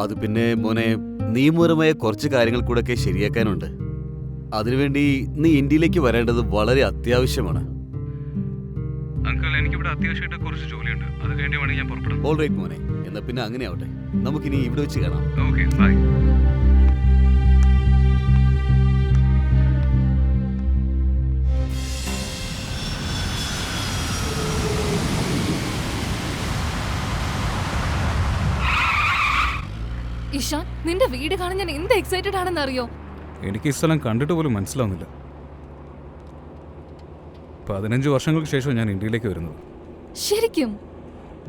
അത് പിന്നെ മോനെ, നിയമപരമായ കുറച്ച് കാര്യങ്ങൾ കൂടെയൊക്കെ ശരിയാക്കാനുണ്ട്. അതിനുവേണ്ടി നീ ഇന്ത്യയിലേക്ക് വരേണ്ടത് വളരെ അത്യാവശ്യമാണ്. അങ്കിൾ, എനിക്കിവിടെ അത്യാവശ്യമായിട്ട് കുറച്ച് ജോലിയുണ്ട്. അത് കഴിഞ്ഞ് വേണമെങ്കിൽ ഞാൻ പുറപ്പെടും. ഓൾറൈറ്റ് മോനെ, എന്നാ പിന്നെ അങ്ങനെ ആവട്ടെ. നമുക്കിനി ഇവിടെ വെച്ച് കാണാം. Okay, by. ഇഷാൻ, നിന്റെ വീട് കാണാൻ ഞാൻ എന്ത് എക്സൈറ്റഡ് ആണെന്ന് അറിയോ? എനിക്ക് ഈ സ്ഥലം കണ്ടിട്ട് പോലും മനസ്സിലാവുന്നില്ല. 15 വർഷങ്ങൾക്ക് ശേഷം ഞാൻ ഇന്ത്യയിലേക്ക് വരുന്നത്. ശരിക്കും?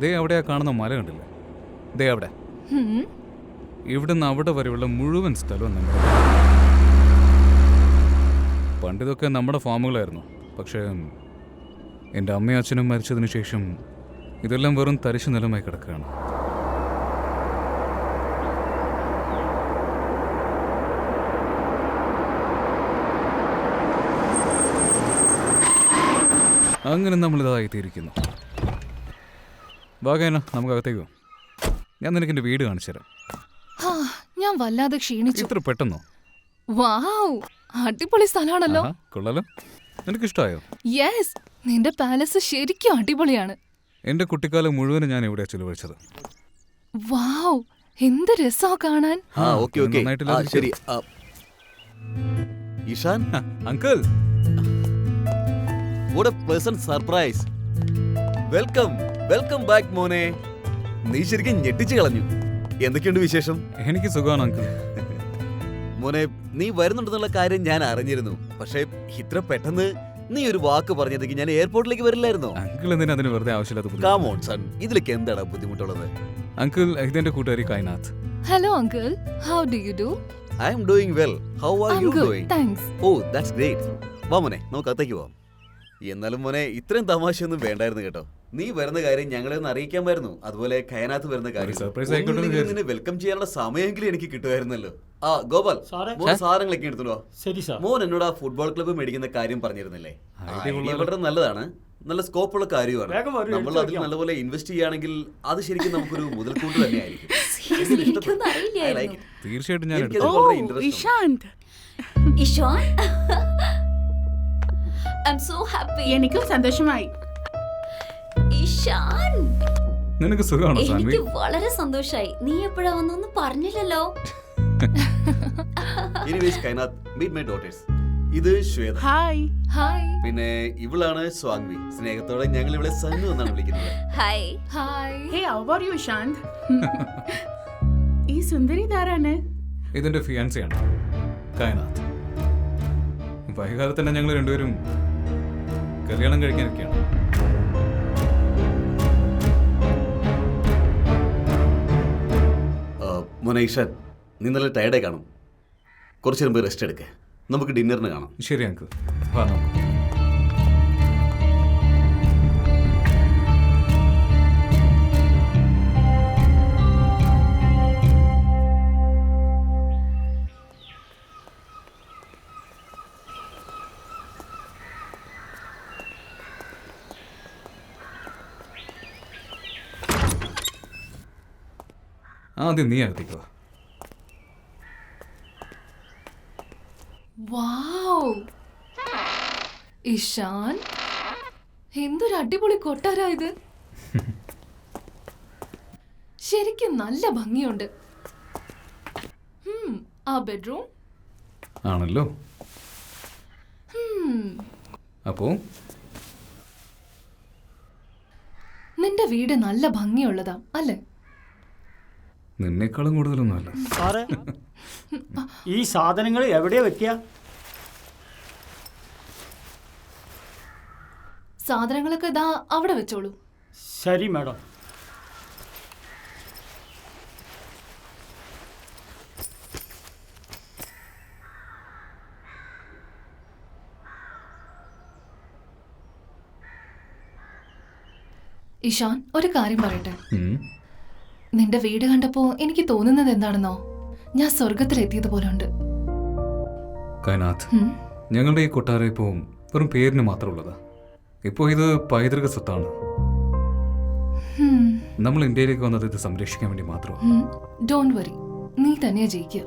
ദേ അവിടെയാ കാണുന്ന മല കണ്ടില്ലേ? ദേ അവിടെ. ഇവിടുന്ന് അവിടെ വരെയുള്ള മുഴുവൻ സ്ഥലവും നമ്മുടെ. പണ്ടിതൊക്കെ നമ്മുടെ ഫാമുകളായിരുന്നു. പക്ഷേ എൻ്റെ അമ്മയും അച്ഛനും മരിച്ചതിന് ശേഷം ഇതെല്ലാം വെറും തരിശു നിലമായി കിടക്കുകയാണ്. അങ്ങനെ നമ്മളിതായിത്തീരിക്കുന്നു. വാഗേന, നമുക്ക് അകത്തേക്കോ. ഞാൻ നിനക്ക് എൻ്റെ വീട് കാണിച്ചു തരാം. ഞാൻ വല്ലാതെ ക്ഷീണിച്ചു. ഇത്ര പെട്ടെന്നോ? വാവ്, അടിപൊളി സ്ഥലമാണല്ലോ. കൊള്ളാലോ. നിനക്ക് ഇഷ്ടമായോ? യെസ്, നിന്റെ പാലസ് ശരിക്കും അടിപൊളിയാണ്. എൻ്റെ കുട്ടിക്കാലം മുഴുവനും ഞാൻ എവിടെയാ ചിലവഴിച്ചത്. വാവ്, എന്ത് രസാ കാണാൻ. ശരി. Ishan, uncle, what a pleasant surprise. Welcome back മോനെ. നീ ശരിക്കും ഞെട്ടിച്ചു കളഞ്ഞു. എന്തൊക്കെയുണ്ട് വിശേഷം? എനിക്ക് സുഖമാണ് അങ്കിൾ. മോനെ, നീ വരുന്നുണ്ടെന്നുള്ള കാര്യം ഞാൻ അറിഞ്ഞിരുന്നു. പക്ഷേ ഇത്ര പെട്ടെന്ന് നീ ഒരു വാക്ക് പറഞ്ഞതെങ്കിൽ ഞാൻ എയർപോർട്ടിലേക്ക് വരില്ലായിരുന്നോ? അങ്കിൾ എന്തിനാ അതിന് വെറുതെ ആവശ്യമില്ലാത്ത? Come on son, ഇതിലേക്ക് എന്താണ് ബുദ്ധിമുട്ടുള്ളത്? അങ്കിൾ, ഇതെന്റെ കൂട്ടുകാരി Kainath. Hello uncle, how do you do? I am doing well. How are you doing? Thanks. Oh, that's great. വാ മോനെ, നമുക്ക് അകത്തേക്ക് പോവാം. എന്നാലും മോനെ, ഇത്രയും തമാശയൊന്നും വേണ്ടായിരുന്നു കേട്ടോ. നീ വരുന്ന കാര്യം ഞങ്ങളെ ഒന്ന് അറിയിക്കാമായിരുന്നു. അതുപോലെ കയനാത്ത് വരുന്ന കാര്യം വെൽക്കം ചെയ്യാനുള്ള സമയമെങ്കിലും എനിക്ക് കിട്ടുമായിരുന്നല്ലോ. ആ ഗോപാൽ, സാധനങ്ങളൊക്കെ എടുത്തുണ്ടോ? മോൻ എന്നോട് ആ ഫുട്ബോൾ ക്ലബ്ബ് മേടിക്കുന്ന കാര്യം പറഞ്ഞിരുന്നില്ലേ? വളരെ നല്ലതാണ്, നല്ല സ്കോപ്പുള്ള കാര്യമാണ്. നമ്മൾ അതിൽ നല്ലപോലെ ഇൻവെസ്റ്റ് ചെയ്യുകയാണെങ്കിൽ അത് ശരിക്കും നമുക്കൊരു മുതൽക്കൂട്ട് തന്നെയായിരിക്കും. തീർച്ചയായിട്ടും ഞാൻ I'm so happy. എനിക്കും സന്തോഷമായി. ഇഷാൻ, നിനക്ക് സുഖമാണോ സാൻവി? എനിക്ക് വളരെ സന്തോഷായി. നീ എപ്പോഴാ വന്നൊന്നും പറഞ്ഞില്ലല്ലോ. Anyways, Kainath, meet my daughters. ഇത് ശ്വേത. ഹായ്. ഹായ്. പിന്നെ ഇവളാണ് സ്വാഗ്വി. സ്നേഹത്തോടെ ഞങ്ങൾ ഇവിടെ സന്നു എന്നാണ് വിളിക്കുന്നത്. Hi. Hi. Hey, how are you Shanth? ഈ സുന്ദരി ധാരാണ്. ഇതെന്റെ ഫിയാൻസിയാണ് കൈനാഥ്. വൈകാതെ തന്നെ ഞങ്ങൾ രണ്ടുപേരും കല്യാണം കഴിക്കാനൊക്കെയാണ്. മോനെ ഇഷാൻ, നീ നല്ല ടയർഡായി കാണും. കുറച്ച് നേരം പോയി റെസ്റ്റ് എടുക്കുക. നമുക്ക് ഡിന്നറിന് കാണാം. ശരി അങ്കിൾ, വാ നമുക്ക്. ആദ്യം നീ അകത്തേക്കോ. വാവ്, ഇഷാൻ, എന്തൊരു അടിപൊളി കൊട്ടാരാ ഇത്. ശരിക്കും നല്ല ഭംഗിയുണ്ട്. ആ ബെഡ്റൂം ആണല്ലോ. അപ്പോ നിന്റെ വീട് നല്ല ഭംഗിയുള്ളതാ അല്ലേ? നിന്നേക്കാളും കൂടുതലൊന്നുമല്ല. സാറേ, ഈ സാധനങ്ങൾ എവിടെയാ വെക്കുക? സാധനങ്ങളൊക്കെ ഇതാ അവിടെ വെച്ചോളൂ. ശരി മാഡം. ഇഷാൻ, ഒരു കാര്യം പറയട്ടെ. നിന്റെ വീട് കണ്ടപ്പോ എനിക്ക് തോന്നുന്നത് എന്താണെന്നോ, ഞാൻ സ്വർഗത്തിലെത്തിയത് പോലെ ഉണ്ട്. കൈനാഥ്, ഞങ്ങളുടെ ഈ കൊട്ടാരം ഇപ്പോൾ വെറും പേരിന് മാത്രമുള്ളതാ. ഇപ്പോൾ ഇത് പൈതൃക സ്വത്താണ്. നമ്മൾ ഇന്ത്യയിലേക്ക് വന്നത് ഇത് സംരക്ഷിക്കാൻ വേണ്ടി മാത്രമാണ്. ഡോണ്ട് വറി, നീ തന്നെയാ ജയിക്കുക.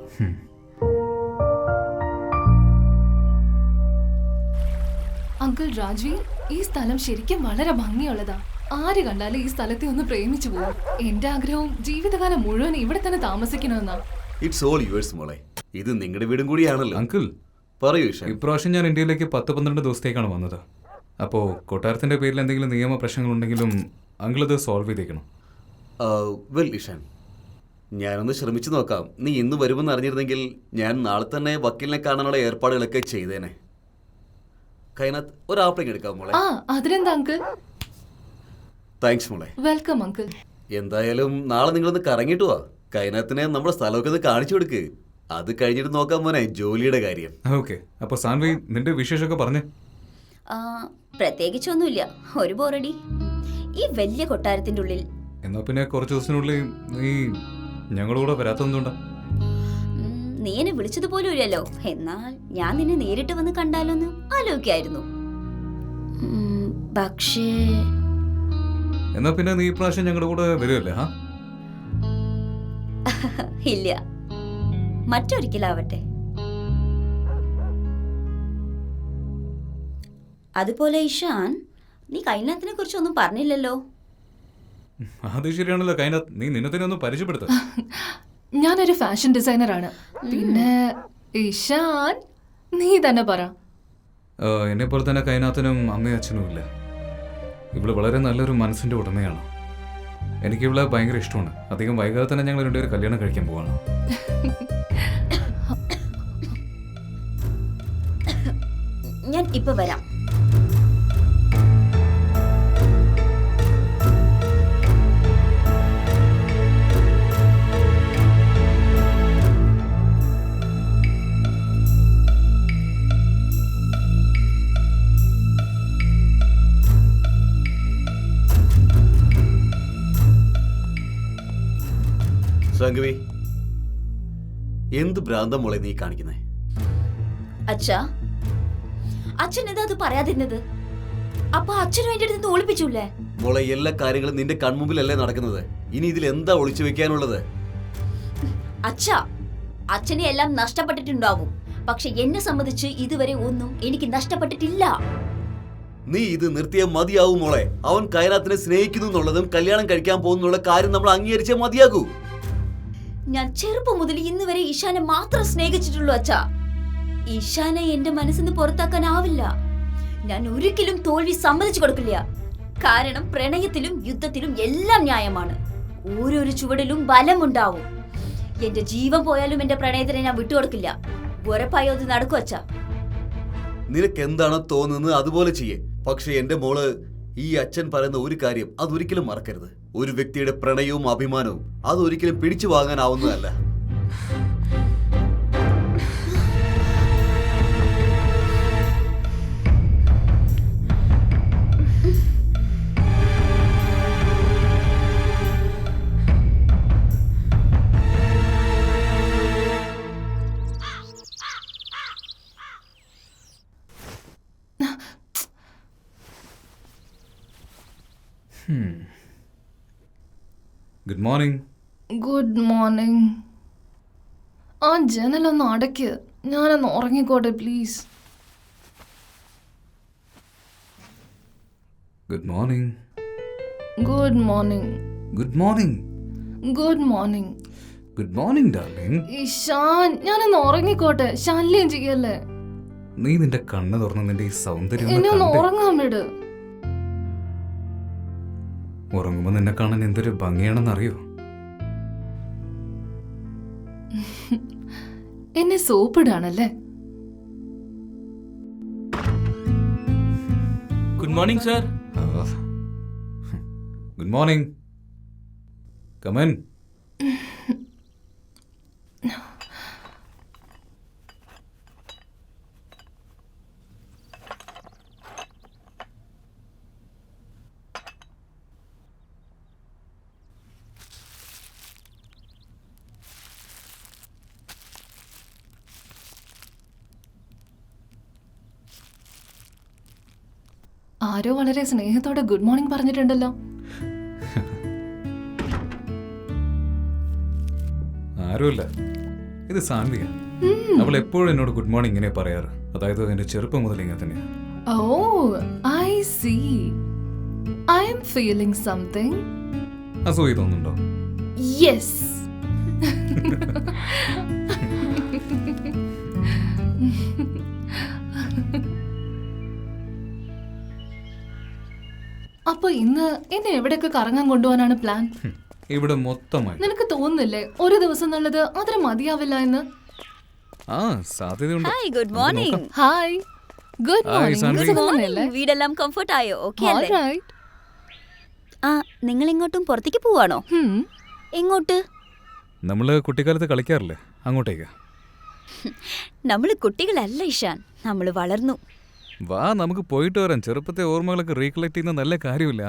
അങ്കിൾ രാജ്വീർ, ഈ സ്ഥലം ശരിക്കും വളരെ ഭംഗിയുള്ളതാ. ആര് കണ്ടാലും ഈ സ്ഥലത്തെ ഒന്ന് പ്രേമിച്ചു പോകും. എന്റെ ആഗ്രഹവും ജീവിതകാലം മുഴുവൻ ഇവിടെ തന്നെ താമസിക്കണമെന്നാ. ഇറ്റ്സ് ഓൾ യുവേഴ്സ് മോളെ. ഇത് നിങ്ങളുടെ വീടും കൂടിയാണല്ലോ. അങ്കിൾ, പറയൂ ഇഷാൻ. ഇപ്രാവശ്യം ഞാൻ ഇന്ത്യയിലേക്ക് 10-12 ദിവസത്തേക്കാണ് വന്നത്. അപ്പോൾ കൊട്ടാരത്തിൻ്റെ പേരിൽ എന്തെങ്കിലും നിയമ പ്രശ്നങ്ങളുണ്ടെങ്കിലും അങ്കിൾ ഇത് സോൾവ് ചെയ്തേക്കണം. വെൽ ഇഷാൻ, ഞാനൊന്ന് ശ്രമിച്ചു നോക്കാം. നീ ഇന്ന് വരുമെന്ന് അറിഞ്ഞിരുന്നെങ്കിൽ ഞാൻ നാളെ തന്നെ വക്കീലിനെ കാണാനുള്ള ഏർപ്പാടുകളൊക്കെ ചെയ്തേനെ. കൈനാത്ത്, ഒരു ആപ്പിളിങ് എടുക്കാം മോളെ. ആ, അതിനെന്താ അങ്കിൾ? താങ്ക്സ് മോളെ. Welcome uncle. എന്തായാലും നാളെ നിങ്ങളൊന്ന് കറങ്ങിയിട്ട് വാ. കൈനാത്തിനെ നമ്മുടെ സ്ഥലമൊക്കെ ഒന്ന് കാണിച്ചു കൊടുക്ക്. അത് കഴിഞ്ഞിട്ട് നോക്കാൻ മോനെ ജോലിയുടെ കാര്യം. ഓക്കെ, അപ്പോൾ സാൻവി നിന്റെ വിശേഷമൊക്കെ പറഞ്ഞേ. പ്രത്യേകിച്ചൊന്നുമില്ല, ഒരു ബോറടി. ഈ വലിയ കൊട്ടാരത്തിന്റെ ഉള്ളിൽ. എന്നാൽ പിന്നെ കുറച്ച് ദിവസത്തിനുള്ളിൽ നീ ഞങ്ങളൂടെ വരാത്തതുകൊണ്ടാ? നീ എന്നെ വിളിച്ചതുപോലും ഇല്ലല്ലോ. എന്നാൽ ഞാൻ നിന്നെ നേരിട്ട് വന്ന് കണ്ടാലോന്ന് ആലോചിക്കായിരുന്നു. പക്ഷേ എന്നാ പിന്നെ നീ ഇപ്രാവശ്യം ഞങ്ങളുടെ കൂടെ വരുമല്ലേ? ഇല്ല, മറ്റൊരിക്കലാവട്ടെ. അതുപോലെ ഇഷാൻ, നീ കൈനാത്തിനെ കുറിച്ചൊന്നും പറഞ്ഞില്ലല്ലോ. അത് ശരിയാണല്ലോ കൈനാത്ത്, നീ നിന്നെ തന്നെ ഒന്ന് പരിചയപ്പെടുത്ത. ഞാനൊരു ഫാഷൻ ഡിസൈനറാണ്. പിന്നെ ഇഷാൻ, നീ തന്നെ പറ. എന്നെ പോലെ തന്നെ കൈനാത്തിനും അമ്മയും അച്ഛനും ഇല്ല. ഇവള് വളരെ നല്ലൊരു മനസ്സിന്റെ ഉടമയാണ്. എനിക്ക് ഇവളെ ഭയങ്കര ഇഷ്ടമാണ്. അധികം വൈകാതെ തന്നെ ഞങ്ങൾ രണ്ടുപേരും കല്യാണം കഴിക്കാൻ പോവാണ്. ഞാൻ ഇപ്പൊ വരാം. സംഗവി, എന്ത് ഭ്രാന്തം മോളെ നീ കാണിക്കുന്നേ? അച്ഛാ, അച്ഛൻ എന്താ അത് പറയാതിരുന്നത്? അപ്പൊ അച്ഛനും എന്റെ അടുത്ത് ഒളിപ്പിച്ചൂല്ലേ? മോളെ, എല്ലാ കാര്യങ്ങളും നിന്റെ കൺമുമ്പിലല്ലേ നടക്കുന്നത്. ഇനി ഇതിൽ എന്താ ഒളിച്ചു വെക്കാനുള്ളത്? അച്ഛാ, അച്ഛനെ എല്ലാം നഷ്ടപ്പെട്ടിട്ടുണ്ടാവും. പക്ഷെ എന്നെ സംബന്ധിച്ച് ഇതുവരെ ഒന്നും എനിക്ക് നഷ്ടപ്പെട്ടിട്ടില്ല. നീ ഇത് നിർത്തിയാൽ മതിയാവും മോളെ. അവൻ കൈനാത്തിനെ സ്നേഹിക്കുന്നു എന്നുള്ളതും കല്യാണം കഴിക്കാൻ പോകുന്നുള്ള കാര്യം നമ്മൾ അംഗീകരിച്ചേ മതിയാകൂ. ഞാൻ ചെറുപ്പം മുതൽ ഇന്ന് വരെ ഇഷാനെ മാത്രം സ്നേഹിച്ചിട്ടുള്ളൂ അച്ഛാ. ഇഷാനെ എന്റെ മനസ്സിന് പുറത്താക്കാനാവില്ല. ഞാൻ ഒരിക്കലും തോൽവി സമ്മതിച്ചു കൊടുക്കില്ല. കാരണം പ്രണയത്തിലും യുദ്ധത്തിലും എല്ലാം ന്യായമാണ്. ഓരോരോ ചുവടിലും ബലമുണ്ടാവും. എന്റെ ജീവൻ പോയാലും എന്റെ പ്രണയത്തിനെ ഞാൻ വിട്ടുകൊടുക്കില്ല. ഉറപ്പായോ അത് നടക്കും അച്ഛാ. നിനക്ക് എന്താണോ തോന്നുന്നത് അതുപോലെ ചെയ്യേ. പക്ഷെ എന്റെ മോള്, ഈ അച്ഛൻ പറയുന്ന ഒരു കാര്യം അതൊരിക്കലും മറക്കരുത്. ഒരു വ്യക്തിയുടെ പ്രണയവും അഭിമാനവും അതൊരിക്കലും പിടിച്ചു വാങ്ങാനാവുന്നതല്ല. Good morning. Good morning. ആ ജനലൊന്ന് അടയ്ക്ക്, ഞാനൊന്ന് ഉറങ്ങിക്കോട്ടെ please. Good morning. Good morning. Good morning. Good morning. Good morning darling. Ishaan, ഞാനൊന്ന് ഉറങ്ങിക്കോട്ടെ, ശല്യം ചെയ്യല്ലേ. നീ നിന്റെ കണ്ണ് തുറന്ന് നിന്റെ ഈ സൗന്ദര്യം ഒന്ന് എന്നെ ഒന്ന് കണ്ടേ. ഉറങ്ങാൻ വിട്. ഉറങ്ങുമ്പോ നിന്നെ കാണാൻ എന്തൊരു ഭംഗിയാണെന്ന് അറിയോ? എന്നെ സോപ്പിടാണല്ലേ? Good morning sir. Good morning. Come in. ആരോ വളരെ സ്നേഹത്തോടെ ഗുഡ് മോർണിംഗ് പറഞ്ഞിട്ടുണ്ടല്ലോ. ആരുമില്ല, ഇത് സാൻവിയ. അവൾ എപ്പോഴും എന്നോട് ഗുഡ് മോർണിംഗ് ഇങ്ങനെ പറയാറ്. അതായത് എന്റെ ചെറുപ്പം മുതൽ ഇങ്ങനെ തന്നെയാ. Oh, I see. I am feeling something. അസൂയ തോന്നുന്നുണ്ടോ? Yes. അപ്പൊ ഇന്ന് എന്നെ എവിടെയൊക്കെ കറങ്ങാൻ കൊണ്ടുപോകാനാണ് പ്ലാൻ? ഇവിടെ മൊത്തമായി. നിനക്ക് തോന്നുന്നില്ലേ ഒരു ദിവസം എന്നുള്ളത് അത്ര മതിയാവില്ല എന്ന്? ആ, സാധ്യതയുണ്ട്. Hi good morning. Hi, good Sanvi. Morning. വീടെല്ലാം കംഫർട്ട് ആയോ? ഓക്കെ അല്ലേ? ഓൾറൈറ്റ്. ആ, നിങ്ങൾ എങ്ങോട്ടും പുറത്തേക്ക് പോവാണോ? എങ്ങോട്ട്? നമ്മള് കുട്ടിക്കാലത്ത് കളിക്കാറില്ലേ, അങ്ങോട്ടേക്ക്. നമ്മള് കുട്ടികളല്ല ഇഷാൻ, നമ്മള് വളർന്നു. വാ, നമുക്ക് പോയിട്ട് വരാം. ചെറുപ്പത്തെ ഓർമ്മകളൊക്കെ റീകളക്ട് ചെയ്യുന്ന നല്ല കാര്യമില്ല.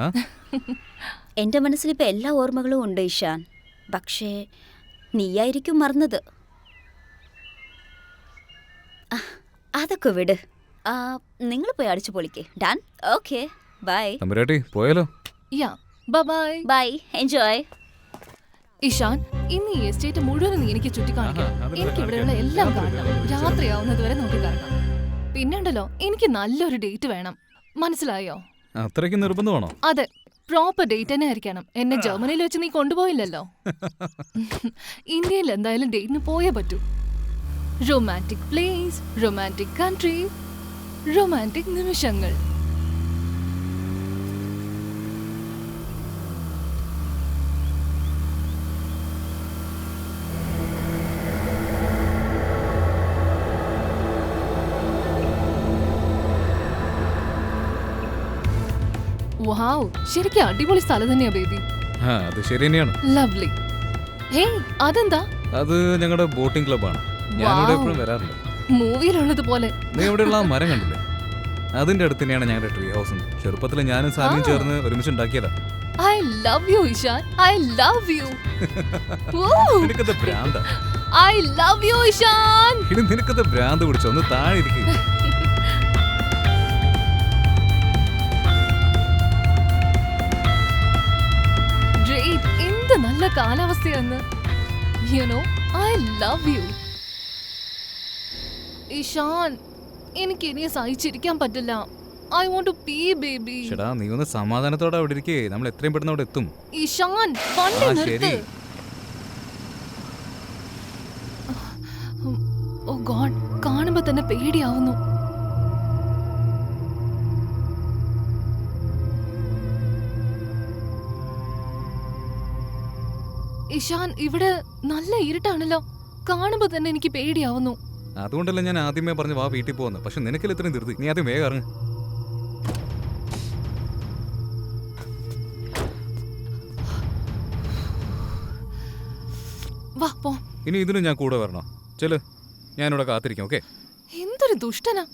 എന്റെ മനസ്സിലിപ്പോ എല്ലാ ഓർമ്മകളും ഉണ്ട് ഇഷാൻ. പക്ഷേ നീയായിരിക്കും മറന്നത്. ആ, അതൊക്കെ വിട്. നിങ്ങൾ പോയി അടിച്ചു പൊളിക്കേ. ഡൺ. Okay, bye. തമ്പുരാട്ടി, പോയാലോ? Yeah, bye. Bye, enjoy. Ishaan, ഇന്ന് ഈ എസ്റ്റേറ്റ് മുഴുവൻ നീ എനിക്ക് ചുറ്റിക്കാണിക്കണം. എനിക്ക് ഇവിടെയുള്ള എല്ലാം കാണണം. രാത്രിയാവുന്നത് വരെ നോക്കി കാണണം. പിന്നെണ്ടല്ലോ, എനിക്ക് നല്ലൊരു ഡേറ്റ് വേണം. മനസ്സിലായോ? അത്രയ്ക്ക് നിർബന്ധമാണോ? അതെ, പ്രോപ്പർ ഡേറ്റ് തന്നെ ആയിരിക്കണം. എന്നെ ജർമ്മനിയിൽ വെച്ച് നീ കൊണ്ടുപോയില്ലല്ലോ. ഇന്ത്യയിൽ എന്തായാലും ഡേറ്റിന് പോയേ പറ്റൂ. Romantic place, romantic country, romantic നിമിഷങ്ങൾ. വൗ, ശരിക്കും അടിപൊളി സ്ഥലം തന്നെയാ ബേബി. ആ, അത് ശരി തന്നെയാണ്. ലവ്ലി. ഹേയ്, അതെന്താ? അത് ഞങ്ങളുടെ ബോട്ടിംഗ് ക്ലബ്ബാണ്. ഞാനിവിടെ എപ്പോഴും വരാറുണ്ട്. മൂവിയിലുള്ളത് പോലെ. നീ ഇവിടെയുള്ള ആ മരം കണ്ടില്ലേ? അതിന്റെ അടുത്ത് തന്നെയാണ് ഞങ്ങളുടെ ട്രീ ഹൗസ്. ചെറുപ്പത്തിൽ ഞാനും സാമിയും ചേർന്ന് ഒരുമിച്ച് ഉണ്ടാക്കിയതാ. I love you, Ishan. I love you. നിനക്കത് ഭ്രാന്ത. I love you, Ishan. ഇനി നിനക്കത് ഭ്രാന്ത് പിടിച്ചോ? ഒന്ന് താഴെ ഇരിക്കും. എന്ത് നല്ല കാലാവസ്ഥയാന്ന്. You know, I love you. Ishan, എനിക്ക് ഇനി സഹിച്ചിരിക്കാൻ പറ്റില്ല. I want to pee, baby. ചേട്ടാ, നീ ഒന്ന് സമാധാനത്തോടെ അവിടെ ഇരിക്കേ. നമ്മൾ എത്രയും പെട്ടെന്ന് അവിടെ എത്തും. ഇഷാൻ, വണ്ടി നിർത്ത്. ഓ ഗോഡ്, കാണുമ്പോ തന്നെ പേടിയാവുന്നു. ഇഷാൻ, ഇവിടെ നല്ല ഇരുട്ടാണല്ലോ. കാണുമ്പോ തന്നെ എനിക്ക് പേടിയാവുന്നു. അതുകൊണ്ടല്ല ഞാൻ ആദ്യമേ പറഞ്ഞു വാ വീട്ടിൽ പോകുന്നു. പക്ഷെ നിനക്കല്ല ഇത്രയും ധൃതി. നീ ആദ്യം വേഗം ഇറങ്ങ്. വാ പോ. ഇനി ഇതിനും ഞാൻ കൂടെ വരണോ? ചെല്, ഞാനിവിടെ കാത്തിരിക്കാം. ഓക്കെ? എന്തൊരു ദുഷ്ടനാ.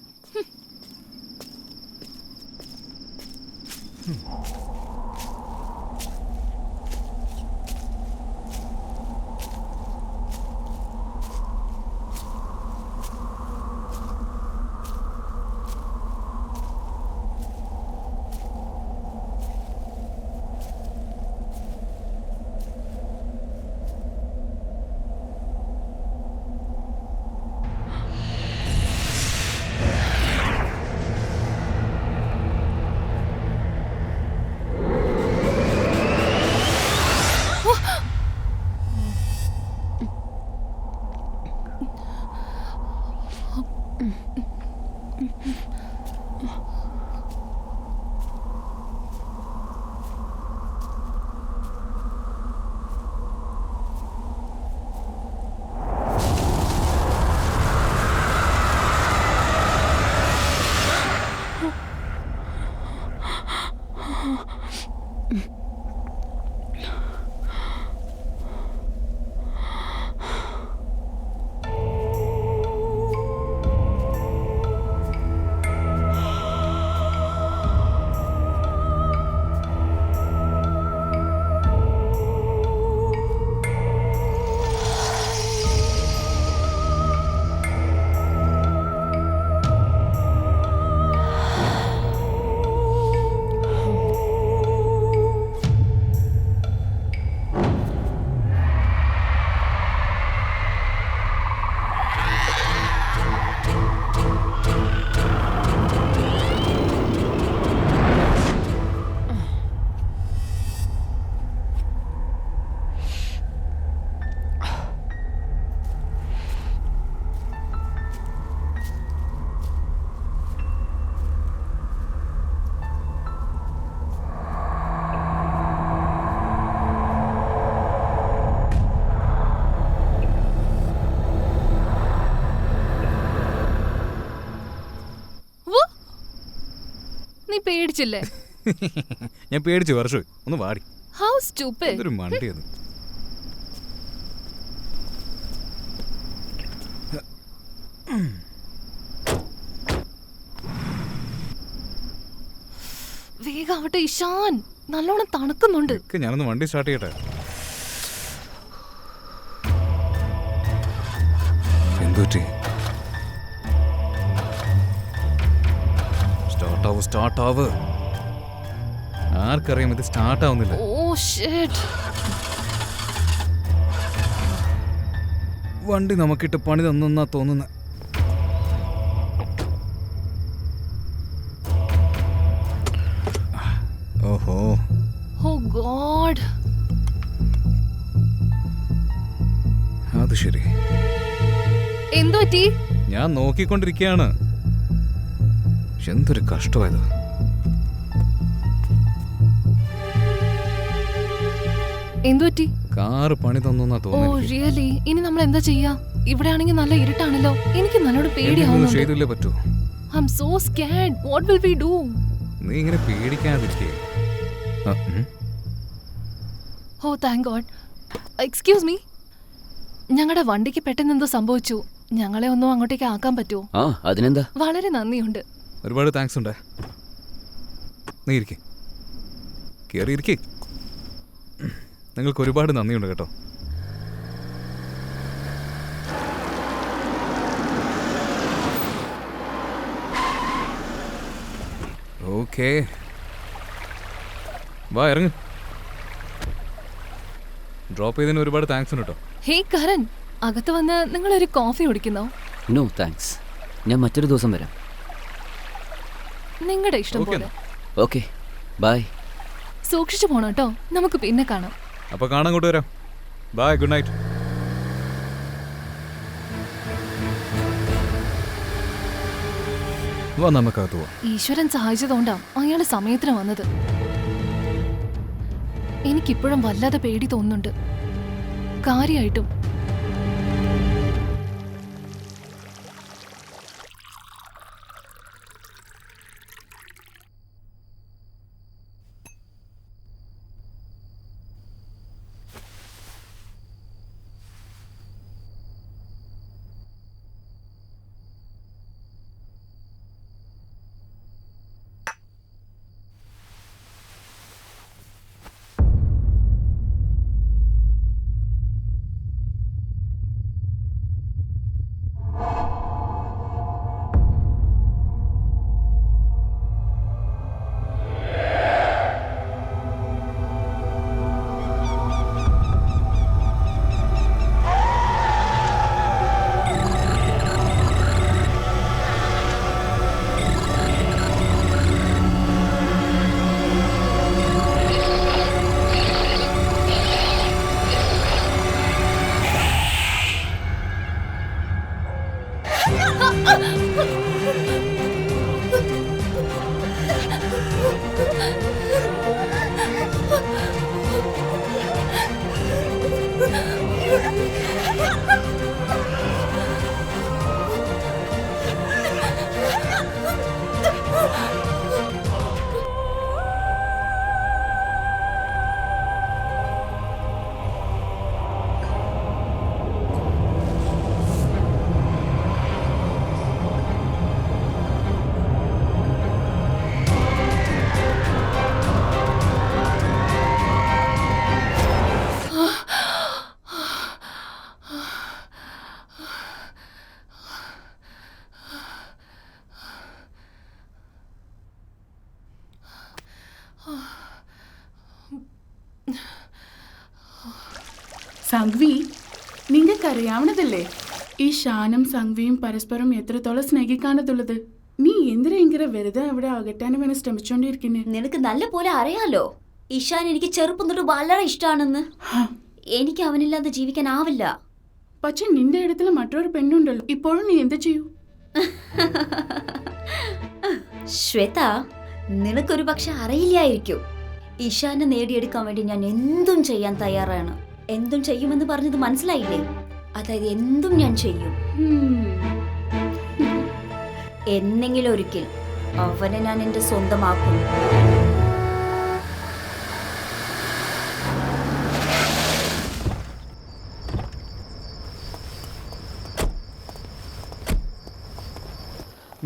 നീ പേടിച്ചില്ലേ? ഞാൻ പേടിച്ചു വർഷോ. ഒന്ന് വാടി. How stupid. എന്തൊരു മണ്ടിയത്. വേഗാവട്ടെ ഇഷാൻ, നല്ലോണം തണുക്കുന്നുണ്ട്. ഞാനൊന്ന് വണ്ടി സ്റ്റാർട്ട് ചെയ്യട്ടെ. എന്തുപറ്റി? സ്റ്റാർട്ടാവ്. ആർക്കറിയാം ഇത് സ്റ്റാർട്ട് ആവുന്നില്ല. Oh shit. വണ്ടി നമുക്കിട്ട് പണി തന്നാ തോന്നുന്നത്. ഓഹോ. Oh God. അത് ശരി. എന്തു പറ്റി? ഞാൻ നോക്കിക്കൊണ്ടിരിക്കുകയാണ്. എന്തൊരു കഷ്ടമായത്. എന്തു പറ്റി? കാറ് പണി തന്നാ ഓ തോന്നുന്നു. റിയലി? ഇനി നമ്മൾ എന്താ ചെയ്യാ? ഇവിടെ ആണെങ്കിൽ നല്ല ഇരുട്ടാണല്ലോ. എനിക്ക് നല്ലോണം പേടിയാവുന്നുണ്ട്. ചെയ്തില്ലേ പറ്റൂ. I am so scared. What will we do? നീ ഇങ്ങനെ പേടിക്കാതിരിക്കേ. Oh thank God. Excuse me, ഞങ്ങളുടെ വണ്ടിക്ക് പെട്ടെന്ന് എന്തോ സംഭവിച്ചു. ഞങ്ങളെ ഒന്നും അങ്ങോട്ടേക്ക് ആക്കാൻ പറ്റുമോ? ആ അതിനെന്താ. വളരെ നന്ദിയുണ്ട്. ഒരുപാട് താങ്ക്സ് ഉണ്ട്. നീ ഇരിക്കേ, കയറി ഇരിക്കേ. നിങ്ങൾക്ക് ഒരുപാട് നന്ദിയുണ്ട് കേട്ടോ. ഓക്കേ, വാ ഇറങ്ങ്. ഡ്രോപ്പ് ചെയ്തതിന് ഒരുപാട് താങ്ക്സ് ഉണ്ട് കേട്ടോ. ഹേ കരൺ, അകത്ത് വന്ന് നിങ്ങളൊരു കോഫി കുടിക്കുന്നോ? നോ താങ്ക്സ്, ഞാൻ മറ്റൊരു ദിവസം വരാം. നിങ്ങളുടെ ഇഷ്ടം Okay. പോലെ. Okay bye. സൂക്ഷിച്ചു പോണം കേട്ടോ. നമുക്ക് പിന്നെ കാണാം. അപ്പൊ കാണാൻ കൊണ്ട് വരാം. Bye, good night. വാ നമുക്കകത്ത് പോവാം. ഈശ്വരൻ സഹായിച്ചതുകൊണ്ടാ അയാള് സമയത്തിന് വന്നത്. എനിക്കിപ്പോഴും വല്ലാതെ പേടി തോന്നുന്നുണ്ട്, കാര്യമായിട്ടും. സംഗ്വി, നിങ്ങൾക്കറിയാവണതല്ലേ ഈ ഷാനും സംഗ്വിയും പരസ്പരം എത്രത്തോളം സ്നേഹിക്കാണതുള്ളത്? നീ എന്തിനാ വെറുതെ അവിടെ അകറ്റാനും വേണ്ടി ശ്രമിച്ചോണ്ടിരിക്കുന്നേ? നിനക്ക് നല്ല പോലെ അറിയാലോ ഇഷാൻ എനിക്ക് ചെറുപ്പം തൊട്ട് വളരെ ഇഷ്ടമാണെന്ന്. എനിക്ക് അവനില്ലാതെ ജീവിക്കാനാവില്ല. പക്ഷെ നിന്റെ ഇടത്തിൽ മറ്റൊരു പെണ്ണുണ്ടല്ലോ, ഇപ്പോഴും നീ എന്ത് ചെയ്യൂ? ശ്വേത, നിനക്കൊരു പക്ഷെ അറിയില്ലായിരിക്കും, ഇഷാനെ നേടിയെടുക്കാൻ വേണ്ടി ഞാൻ എന്തും ചെയ്യാൻ തയ്യാറാണ്. എന്തും ചെയ്യുമെന്ന് പറഞ്ഞത് മനസ്സിലായില്ലേ? അതായത് എന്തും ഞാൻ ചെയ്യും. എന്നെങ്കിലും ഒരിക്കൽ അവനെ ഞാൻ എന്റെ സ്വന്തമാക്കും.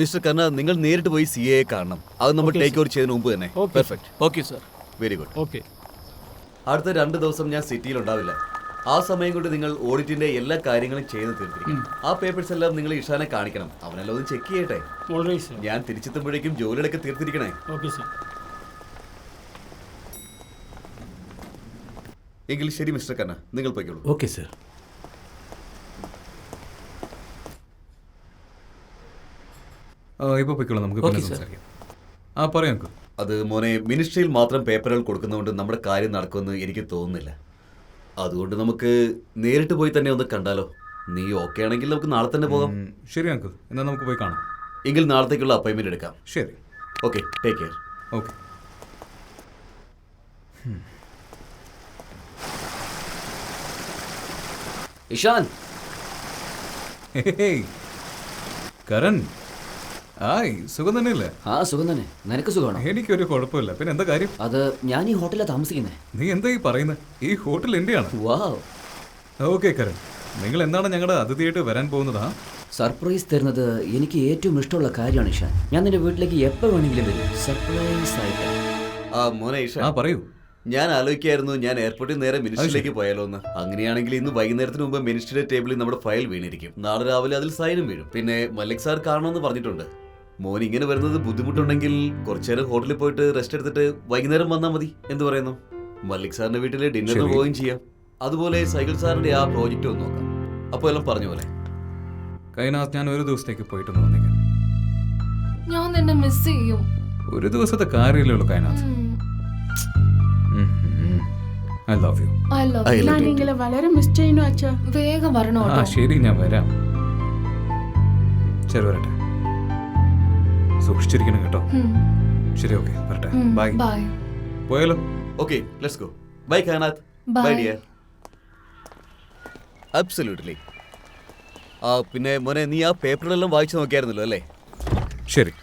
മിസ്റ്റർ കർണ, നിങ്ങൾ നേരിട്ട് പോയി CA കാണണം. അത് നമ്മൾ ടേക്ക് ഓവർ ചെയ്തതിന് മുമ്പ് തന്നെ. Okay, perfect. Okay sir. Very good. Okay. അടുത്ത 2 ദിവസം ഞാൻ സിറ്റിയിൽ ഉണ്ടാവില്ല. ആ സമയം കൊണ്ട് നിങ്ങൾ ഓഡിറ്റിന്റെ എല്ലാ കാര്യങ്ങളും ചെയ്ത് തീർത്തിരിക്കണം. ആ പേപ്പേഴ്സ് എല്ലാം നിങ്ങൾ ഇഷാനെ കാണിക്കണം. അവനെല്ലാം ഒന്ന് ചെക്ക് ചെയ്യട്ടെ. Alright sir. ഞാൻ തിരിച്ചെത്തുമ്പോഴേക്കും ജോലിയൊക്കെ തീർത്തിരിക്കണേ. Okay sir. എങ്കിൽ ശരി മിസ്റ്റർ കർണ, നിങ്ങൾ പോയിക്കോളൂ. Okay sir. ഇപ്പോൾ പോയിക്കോളാം, നമുക്ക് പിന്നെ Okay, sir. സംസാരിക്കാം. പറയാം അങ്കിൾ. അത് മോനെ, മിനിസ്ട്രിയിൽ മാത്രം പേപ്പറുകൾ കൊടുക്കുന്നതുകൊണ്ട് നമ്മുടെ കാര്യം നടക്കുമെന്ന് എനിക്ക് തോന്നുന്നില്ല. അതുകൊണ്ട് നമുക്ക് നേരിട്ട് പോയി തന്നെ ഒന്ന് കണ്ടാലോ? നീ ഓക്കെ ആണെങ്കിൽ നമുക്ക് നാളെ തന്നെ പോകാം. ശരി അങ്കിൾ, എന്നാൽ നമുക്ക് പോയി കാണാം. എങ്കിൽ നാളത്തേക്കുള്ള അപ്പോയിൻമെന്റ് എടുക്കാം. ശരി, okay, take care. Okay. Ishan, hey, Karan, ആയ്, സുഖം തന്നെയല്ലേ? ആ സുഖം തന്നെ. നിനക്ക് സുഖമാണോ? എനിക്കൊരു കുഴപ്പമില്ല. പിന്നെ എന്താ കാര്യം? അത് ഞാൻ ഈ ഹോട്ടലിലാണ് താമസിക്കുന്നത്. നീ എന്താ ഈ പറയുന്നത്? ഈ ഹോട്ടൽ എന്റെയാണ്. വാവ്, ഓക്കെ കരൺ, നിങ്ങൾ എന്താണ് ഞങ്ങളുടെ അതിഥിയായിട്ട് വരാൻ പോകുന്നതാ? സർപ്രൈസ് തരുന്നത് എനിക്ക് ഏറ്റവും ഇഷ്ടമുള്ള കാര്യമാണ് ഇഷാൻ. ഞാൻ നിന്റെ വീട്ടിലേക്ക് എപ്പോൾ വേണമെങ്കിലും വരും, സർപ്രൈസ് ആയിട്ട്. മോനെ ഇഷ, പറയൂ. ഞാൻ ആലോചിക്കായിരുന്നു ഞാൻ എയർപോർട്ടിൽ നേരെ മിനിസ്ട്രിയിലേക്ക് പോയാലോ എന്ന്. അങ്ങനെയാണെങ്കിൽ ഇന്ന് വൈകുന്നേരത്തിന് മുമ്പ് മിനിസ്ട്രിയുടെ ടേബിളിൽ നമ്മുടെ ഫയൽ വീണിരിക്കും. നാളെ രാവിലെ അതിൽ സൈനും വീഴും. പിന്നെ മല്ലിക് സാർ കാണണമെന്ന് പറഞ്ഞിട്ടുണ്ട്. മോൻ ഇങ്ങനെ വരുന്നത് ബുദ്ധിമുട്ടുണ്ടെങ്കിൽ കുറച്ചേരം ഹോട്ടലിൽ പോയിട്ട് റെസ്റ്റ് എടുത്തിട്ട് വൈകുന്നേരം വന്നാൽ മതി. എന്ത് പറയുന്നു? മല്ലിക് സാറിന്റെ വീട്ടിലെ ഡിന്നറിന് ശരി. പോവുകയും ചെയ്യാം. അതുപോലെ സൈക്കിൾ സാറിന്റെ ആ പ്രോജക്റ്റ് ഒന്ന് നോക്കാം. അപ്പോൾ എല്ലാം പറഞ്ഞ പോലെ. കൈനാഥ്, ഞാൻ ഒരു ദിവസത്തേക്ക് പോയിട്ടൊന്ന് വന്നേക്കാം. ഞാൻ നിന്നെ മിസ് ചെയ്യും. ഒരു ദിവസത്തെ കാര്യമല്ലേ ഉള്ളൂ Kainath. I love you. I love I you. love ഞാൻ നിങ്ങളെ വളരെ മിസ് ചെയ്യുന്നു അച്ഛാ. വേഗം വരണോ കേട്ടോ. ശരി, ഞാൻ വരാം. ശരി, വരട്ടെ. സൂക്ഷിച്ചിരിക്കണം കേട്ടോ. ശരി, ഓക്കെ, വരട്ടെ. ബൈ. ബൈ. പോയാലോ? Okay, let's go. Bye Kainath. Bye. Bye dear. Absolutely. പിന്നെ മോനെ, നീ ആ പേപ്പറിലെല്ലാം വായിച്ചു നോക്കിയായിരുന്നല്ലോ അല്ലേ? ശരി.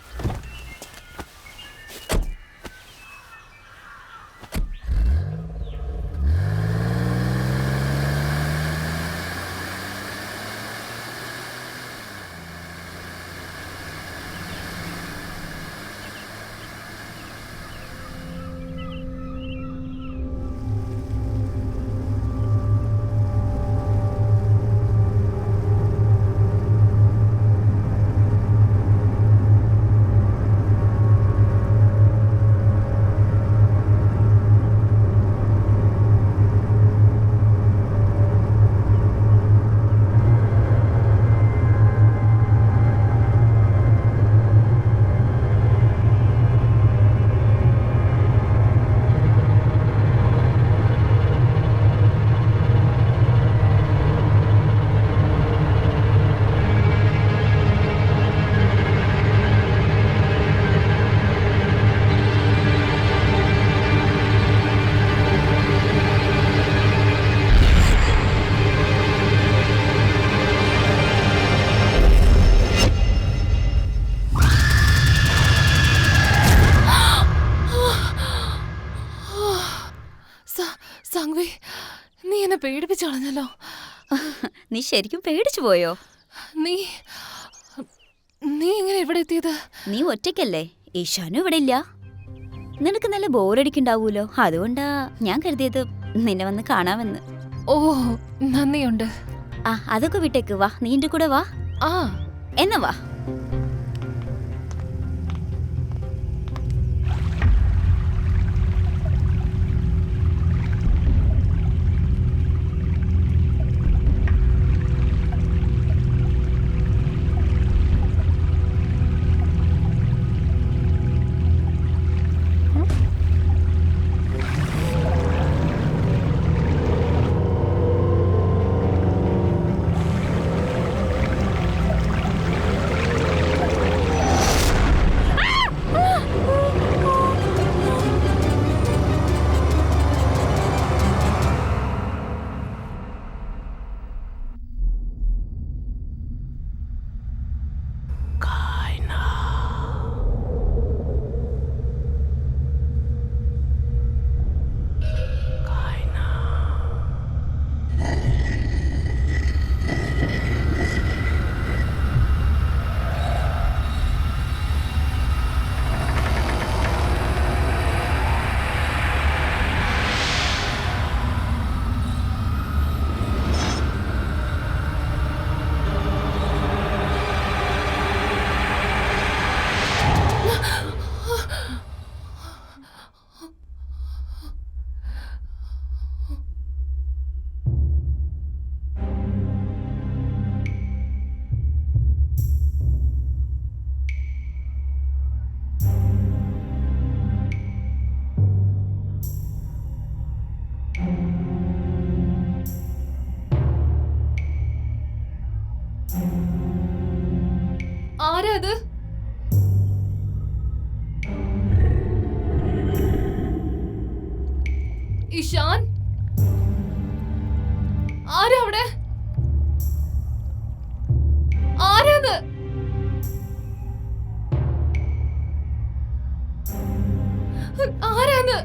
സംഗ്വി, നീ എന്നെ പേടിപ്പിച്ചു കളഞ്ഞല്ലോ. നീ ശരിക്കും പേടിച്ചു പോയോ? നീ നീ എങ്ങനെ ഇവിടെ എത്തിയത്? നീ ഒറ്റയ്ക്കല്ലേ? ഈശാനും ഇവിടെ ഇല്ല. നിനക്ക് നല്ല ബോറടിക്കുണ്ടാവൂലോ. അതുകൊണ്ടാ ഞാൻ കരുതിയത് നിന്നെ വന്ന് കാണാമെന്ന്. ഓ, നന്ദിയുണ്ട്. അതൊക്കെ വിട്ടേക്ക്. വാ, നീ എന്റെ കൂടെ വാ. എന്നാ വാ. ആരാ അത്? ഇഷാൻ, ആരാ അവിടെ? ആരാത്? ആരാത്?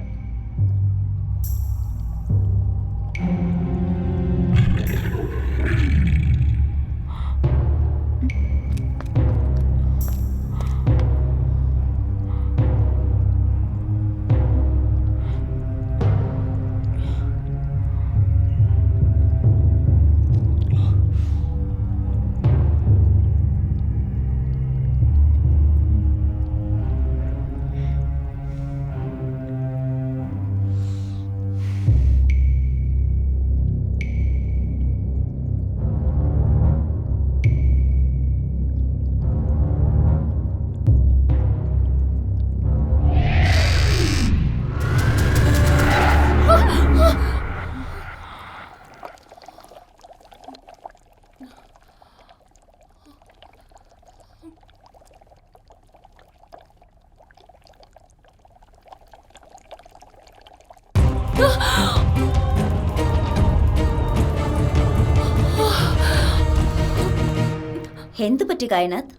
എന്തു പറ്റി കായനാഥ്?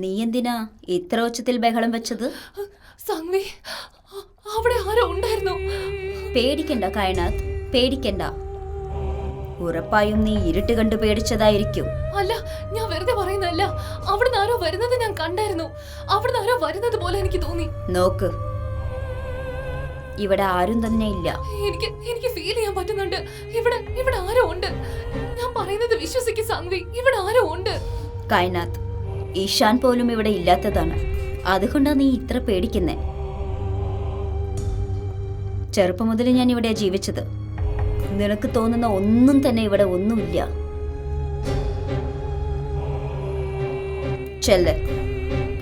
നീ എന്തിനാ ഇത്ര ഉച്ചത്തിൽ ബഹളം വെച്ചത്? സംവി, അവിടെ ആരോ ഉണ്ടായിരുന്നു. പേടിക്കണ്ട കായനാഥ്, പേടിക്കണ്ട. ഉറപ്പായും നീ ഇരുട്ട് കണ്ടു പേടിച്ചതായിരിക്കും. അല്ല, ഞാൻ വെറുതെ പറയുന്നതല്ല. അവിടുന്ന് ആരോ വരുന്നത് ഞാൻ കണ്ടായിരുന്നു. അവിടുന്ന് ആരോ വരുന്നത് പോലെ എനിക്ക് തോന്നി. നോക്ക്, ഇവിടെ ആരും തന്നെ ഇല്ല. എനിക്ക് ഫീൽ ചെയ്യാൻ പറ്റുന്നുണ്ട്. ഇവിടെ ആരോ ഉണ്ട്. ഞാൻ പറയുന്നത് വിശ്വസിക്ക് സംവി, ഇവിടെ ആരോ ഉണ്ട്. കായനാഥ്, ഈശാൻ പോലും ഇവിടെ ഇല്ലാത്തതാണ്. അതുകൊണ്ടാ നീ ഇത്ര പേടിക്കുന്നേ. ചെറുപ്പം മുതൽ ഞാൻ ഇവിടെ ജീവിച്ചത്. നിനക്ക് തോന്നുന്ന ഒന്നും തന്നെ ഇവിടെ ഒന്നുമില്ല. ചെല്ല്,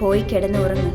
പോയി കിടന്നുറങ്ങ്.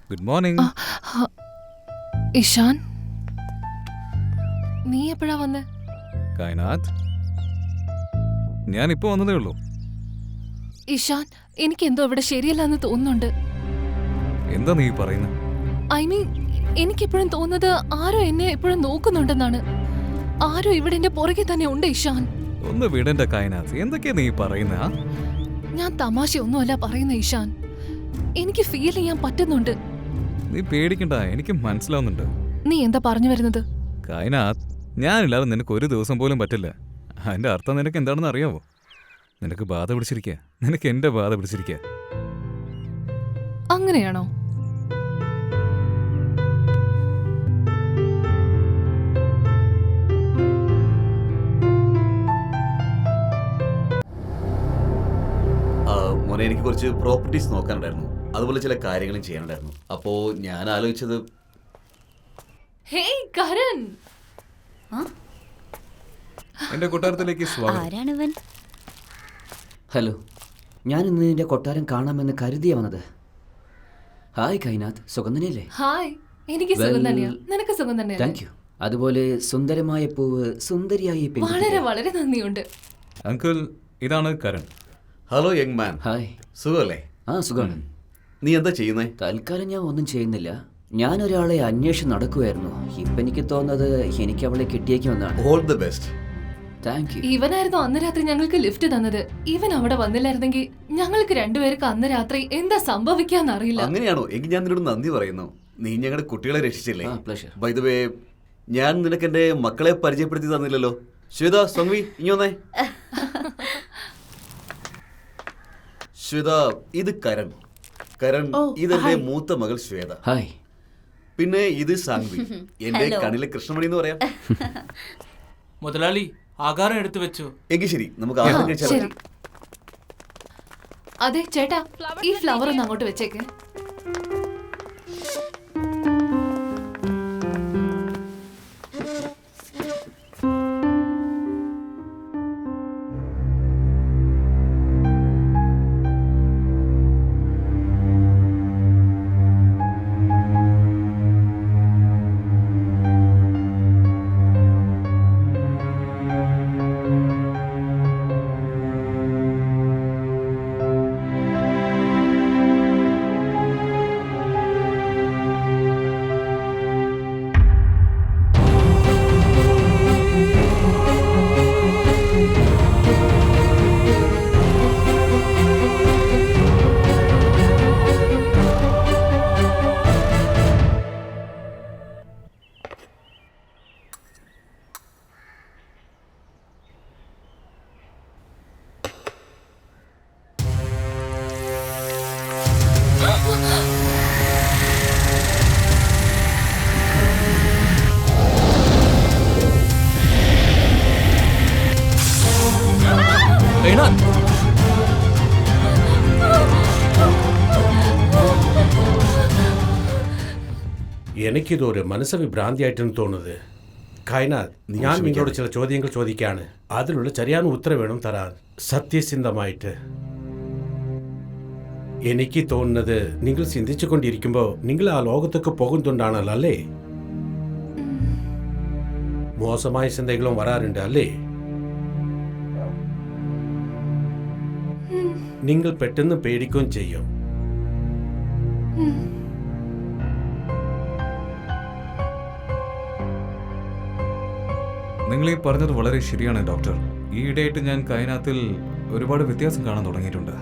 Good morning. ഇഷാൻ, നീ എപ്പോഴാ വന്നേ? കായനാഥ്, ഞാൻ ഇപ്പൊ വന്നതേ ഉള്ളൂ. ഇഷാൻ, എനിക്ക് എന്തോ ഇവിടെ ശരിയല്ലെന്ന് തോന്നുന്നുണ്ട്. എന്താ നീ പറയുന്നത്? ഐ മീൻ, എനിക്കെപ്പോഴും തോന്നുന്നത് ആരോ എന്നെ എപ്പോഴും നോക്കുന്നുണ്ടെന്നാണ്. ആരോ ഇവിടെ എന്റെ പുറകെ തന്നെ ഉണ്ട് ഇഷാൻ. ഒന്ന് വിടണ്ട കായനാഥ്, എന്തൊക്കെയാ നീ പറയുന്ന? ഞാൻ തമാശയൊന്നുമല്ല പറയുന്ന ഇഷാൻ. എനിക്ക് ഫീൽ ചെയ്യാൻ പറ്റുന്നുണ്ട്. നീ പേടിക്കണ്ട, എനിക്ക് മനസ്സിലാവുന്നുണ്ട്. നീ എന്താ പറഞ്ഞു വരുന്നത്? കായനാഥ്, ഞാനില്ലാതെ നിനക്ക് ഒരു ദിവസം പോലും പറ്റില്ല. അതിന്റെ അർത്ഥം നിനക്ക് എന്താണെന്ന് അറിയാവോ? നിനക്ക് ബാധ പിടിച്ചിരിക്കുക. നിനക്ക് എന്റെ ബാധ പിടിച്ചിരിക്കുക. അങ്ങനെയാണോ? മോനെ, എനിക്ക് കുറച്ച് പ്രോപ്പർട്ടീസ് നോക്കാനുണ്ടായിരുന്നു. അതുപോലെ ചില കാര്യങ്ങളും ചെയ്യാനുണ്ടായിരുന്നു. അപ്പോ ഞാൻ ആലോചിച്ചത്, ഹേയ് കരൺ, എന്റെ കൊട്ടാരത്തിലേക്ക് സ്വാഗതം. ആരാണിവൻ? ഹലോ, ഞാൻ ഇന്ന് നിന്റെ കൊട്ടാരം കാണാമെന്ന് കരുതിയ വന്നത്. ഹായ് കൈനാഥ്, സുഖം തന്നെയല്ലേ? ഹായ്, എനിക്ക് സുഖം തന്നെയാ. നിനക്ക് സുഖം തന്നെയാ? Thank you. അതുപോലെ സുന്ദരമായ പൂവ്, സുന്ദരിയായ പെൺകുട്ടി. വളരെ വളരെ നന്ദിയുണ്ട്. അങ്കിൾ, ഇതാണ് Karan. Hello young man, hi. സുഖമല്ലേ? ആ, സുഖമാണ്. നീ എന്താ ചെയ്യുന്നേ? തൽക്കാലം ഞാൻ ഒന്നും ചെയ്യുന്നില്ല. ഞാൻ ഒരാളെ അന്വേഷിച്ച് നടക്കുമായിരുന്നു. ഇപ്പം എനിക്ക് തോന്നുന്നത് എനിക്ക് അവളെ കിട്ടിയേക്കുമെന്നാണ്. All the best. Thank you. ഇവനായിരുന്നു അന്ന് രാത്രി ഞങ്ങൾക്ക് ലിഫ്റ്റ് തന്നത്. ഇവൻ അവിടെ വന്നില്ലായിരുന്നെങ്കിൽ ഞങ്ങൾക്ക് രണ്ടുപേർക്ക് അന്ന് രാത്രി എന്താ സംഭവിക്കാന്നറിയില്ല. അങ്ങനെയാണോ? എങ്കിൽ ഞാൻ നിന്നോട് നന്ദി പറയുന്നു. നീ ഞങ്ങളുടെ കുട്ടികളെ രക്ഷിച്ചില്ലേ? പ്ലഷർ. ബൈ ദ വേ, ഞാൻ നിനക്ക് എന്റെ മക്കളെ പരിചയപ്പെടുത്തി തന്നില്ലല്ലോ. ശ്വേത, സംവി, ഇനി വന്നേ. ശ്വേത, ഇത് കരൺ. കരൺ, ഇതെന്റെ മൂത്ത മകൾ ശ്വേത. ഹായ്. പിന്നെ ഇത് സാങ്വി, എന്റെ കണ്ണിലെ കൃഷ്ണമണി എന്ന് പറയാം. മുതലാളി, ആഹാരം എടുത്തു വെച്ചു. എങ്കിൽ ശരി, നമുക്ക് ആഹാരം കഴിച്ചാലോ? ശരി. അതെ ചേട്ടാ, ഈ ഫ്ലവർ ഒന്ന് അങ്ങോട്ട് വെച്ചേക്ക്. എനിക്കിതൊരു മനസ്സവിഭ്രാന്തിയായിട്ടാണ് തോന്നുന്നത്. കൈനാഥ്, ഞാൻ നിങ്ങളോട് ചില ചോദ്യങ്ങൾ ചോദിക്കുകയാണ്. അതിനുള്ള ശരിயான ഉത്തരം വേണം തരാൻ, സത്യസന്ധമായിട്ട്. എനിക്ക് തോന്നുന്നത് നിങ്ങൾ ചിന്തിച്ചുകൊണ്ടിരിക്കുമ്പോൾ നിങ്ങൾ ആ ലോകത്തേക്ക് പോകുന്നുണ്ടാണല്ലോ അല്ലേ? മോശമായ ചിന്തകളും വരാറുണ്ട് അല്ലേ? നിങ്ങൾ പെട്ടെന്ന് പേടിക്കുകയും ചെയ്യും. നിങ്ങൾ ഈ പറഞ്ഞത് വളരെ ശരിയാണ് ഡോക്ടർ. ഈയിടെയായിട്ട് ഞാൻ കൈനാത്തിൽ ഒരുപാട് വ്യത്യാസം കാണാൻ തുടങ്ങിയിട്ടുണ്ട്.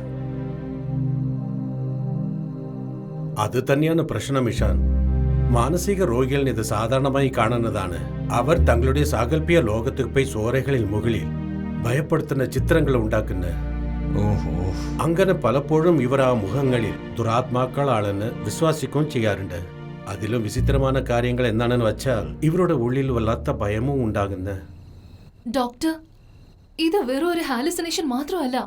അത് തന്നെയാണ് പ്രശ്നം ഇഷാൻ. മാനസിക രോഗികളിൽ ഇത് സാധാരണമായി കാണുന്നതാണ്. അവർ തങ്ങളുടെ സാങ്കല്പിക ലോകത്തേക്ക് പോയി സോരകളിൽ മുകളിൽ ഭയപ്പെടുത്തുന്ന ചിത്രങ്ങൾ ഉണ്ടാക്കുന്നത്. അങ്ങനെ പലപ്പോഴും ഇവർ ആ മുഖങ്ങളിൽ ദുരാത്മാക്കളാണെന്ന് വിശ്വസിക്കുകയും ചെയ്യാറുണ്ട്. അതിലും വിചിത്രമായ കാര്യങ്ങൾ എന്താണെന്ന് വെച്ചാൽ ഇവരുടെ ഉള്ളിൽ വല്ലാത്ത ഭയവും ഉണ്ടാകുന്ന. ഡോക്ടർ, ഇത് വെറും ഒരു ഹാലുസിനേഷൻ മാത്രമല്ല.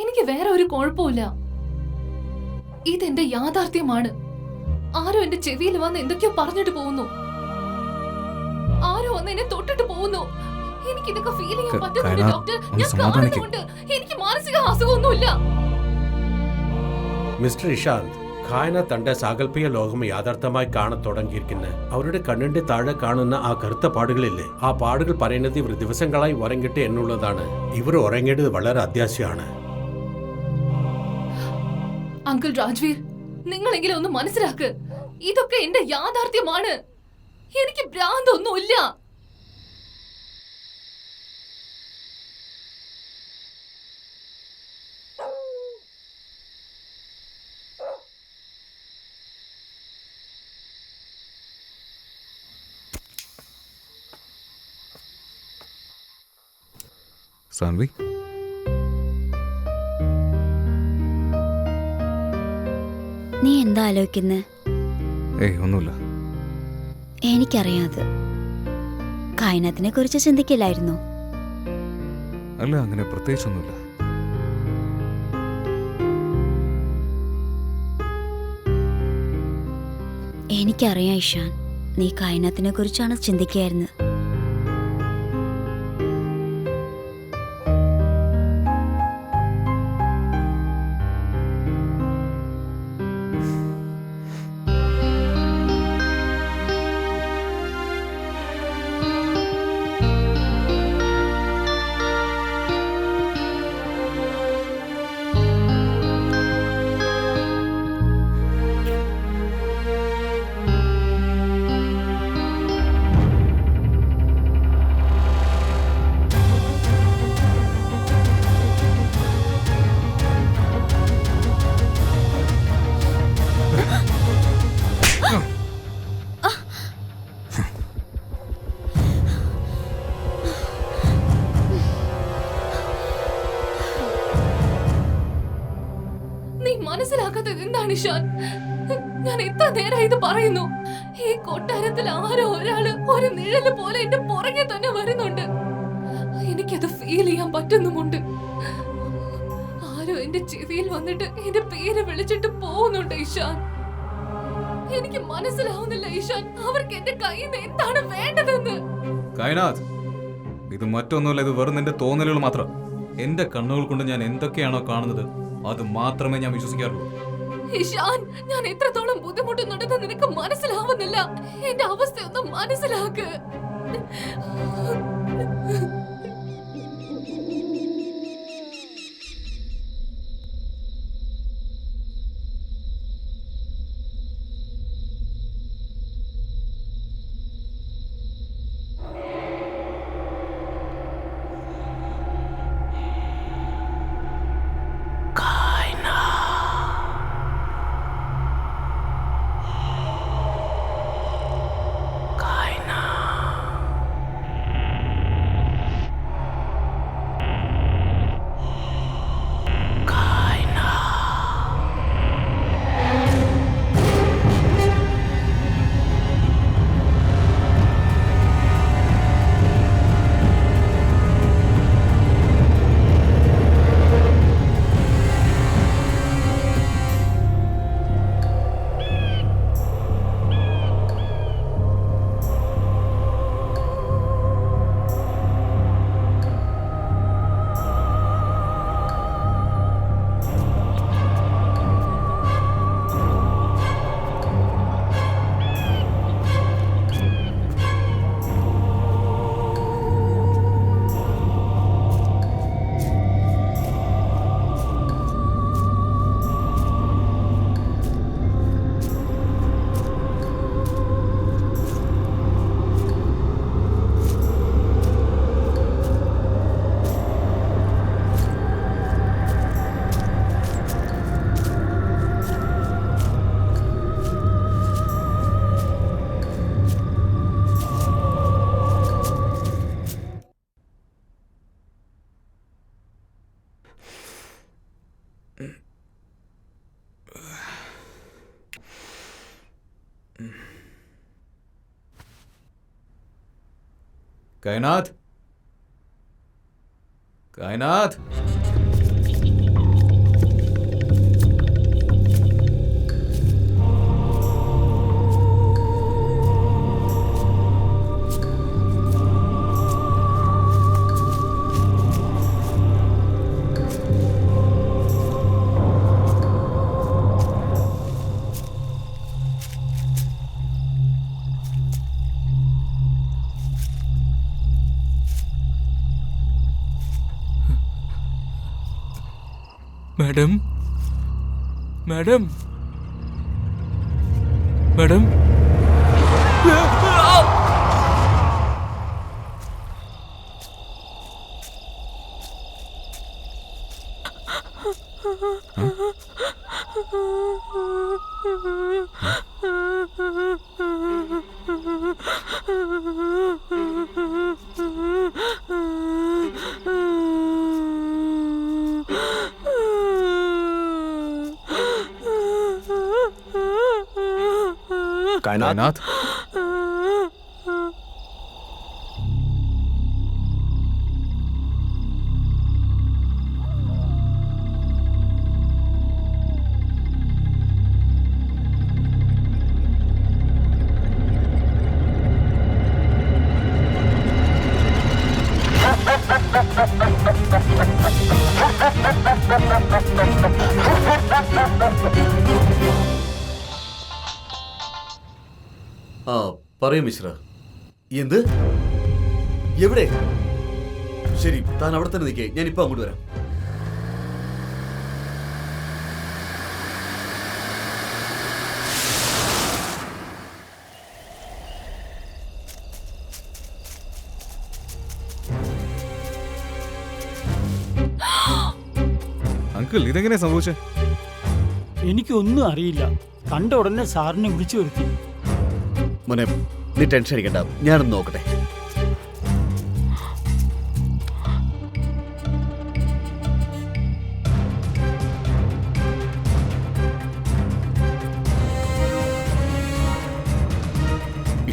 എനിക്ക് വേറെ ഒരു കുഴപ്പമില്ല. ഇതെന്റെ യാഥാർത്ഥ്യമാണ്. ആരോ എന്റെ ചെവിയിൽ വന്ന് എന്തൊക്കെയോ പറഞ്ഞിട്ട് പോകുന്നു. ആരോ വന്ന് എന്നെ തൊട്ടിട്ട് പോകുന്നു. എനിക്ക് ഇതൊക്കെ ഫീൽ ചെയ്യാൻ പറ്റുന്നുണ്ട് ഡോക്ടർ. ഞാൻ കാണുന്നുണ്ട്. എനിക്ക് മാനസിക അസുഖമൊന്നുമില്ല. മിസ്റ്റർ ഇഷാന്ത്, ഖായന തന്റെ സാങ്കല്പിക ലോകം യാഥാർത്ഥ്യമായി കാണാൻ തുടങ്ങിയിരിക്കുന്നത്. അവരുടെ കണ്ണിന്റെ താഴെ കാണുന്ന ആ കറുത്ത പാടുകളില്ലേ, ആ പാടുകൾ പറയുന്നത് ഇവർ ദിവസങ്ങളായി ഉറങ്ങിട്ട് എന്നുള്ളതാണ്. ഇവർ ഉറങ്ങേണ്ടത് വളരെ അത്യാവശ്യമാണ്. അങ്കിൾ രാജ്വീർ, നിങ്ങളെങ്കിലും ഒന്ന് മനസ്സിലാക്ക്. ഇതൊക്കെ എന്റെ യാഥാർത്ഥ്യമാണ്. എനിക്ക് ഭ്രാന്തൊന്നുമില്ല. സാൻവി, നീ എന്താ ആലോചിക്കുന്നത്? ഏയ് ഒന്നുമില്ല. എനിക്കറിയാതെ കായനത്തിനെ കുറിച്ച് ചിന്തിക്കില്ലായിരുന്നോ? അല്ല, അങ്ങനെ പ്രത്യേകിച്ചൊന്നുമില്ല. എനിക്കറിയാം ഇഷാൻ, നീ കായനത്തിനെ കുറിച്ചാണ് ചിന്തിക്കുകയായിരുന്നത്. മനസ്സിലാക്കാത്തത് എന്താണ് ഇഷാൻ? ഞാൻ എത്ര നേരം ഇത് പറയുന്നു. ഈ കൊട്ടാരത്തിൽ ആരോ ഒരാള് ഒരു നിഴല് പോലെ എന്റെ പുറകെ തന്നെ വരുന്നുണ്ട്. എനിക്കത് ഫീൽ ചെയ്യാൻ പറ്റുന്നുമുണ്ട്. ആരോ എന്റെ ചെവിയിൽ വന്നിട്ട് എന്റെ പേര് വിളിച്ചിട്ട് പോകുന്നുണ്ട് ഇഷാൻ. എനിക്ക് മനസ്സിലാവുന്നില്ല ഇഷാൻ, അവർക്ക് എന്റെ കയ്യിൽ നിന്ന് എന്താണ് വേണ്ടതെന്ന്. കായനാഥ്, ഇത് മറ്റൊന്നുമല്ല, ഇത് വെറും നിന്റെ തോന്നലുകൾ മാത്രം. എന്റെ കണ്ണുകൾ കൊണ്ട് ഞാൻ എന്തൊക്കെയാണോ കാണുന്നത് അത് മാത്രമേ ഞാൻ വിശ്വസിക്കാറുള്ളൂ. ഇഷാൻ, ഞാൻ എത്രത്തോളം ബുദ്ധിമുട്ടുന്നുണ്ടെന്ന് നിനക്ക് മനസ്സിലാവുന്നില്ല. എന്റെ അവസ്ഥയൊന്ന് മനസ്സിലാക്ക്. കായനാഥ്, കായനാഥ്, मैडम, मैडम, मैडम, कायनाथ, ആ പറയൂ മിശ്ര. എന്ത്? എവിടെ? ശരി, താൻ അവിടെ തന്നെ നിൽക്കേ, ഞാൻ ഇപ്പൊ അങ്ങോട്ട് വരാം. അങ്കിൾ, ഇതെങ്ങനെ സംഭവിച്ചേ? എനിക്കൊന്നും അറിയില്ല. കണ്ട ഉടനെ സാറിനെ വിളിച്ചു വരുത്തി. മോനെ, നീ ടെൻഷൻ അടിക്കണ്ട, ഞാനൊന്ന് നോക്കട്ടെ.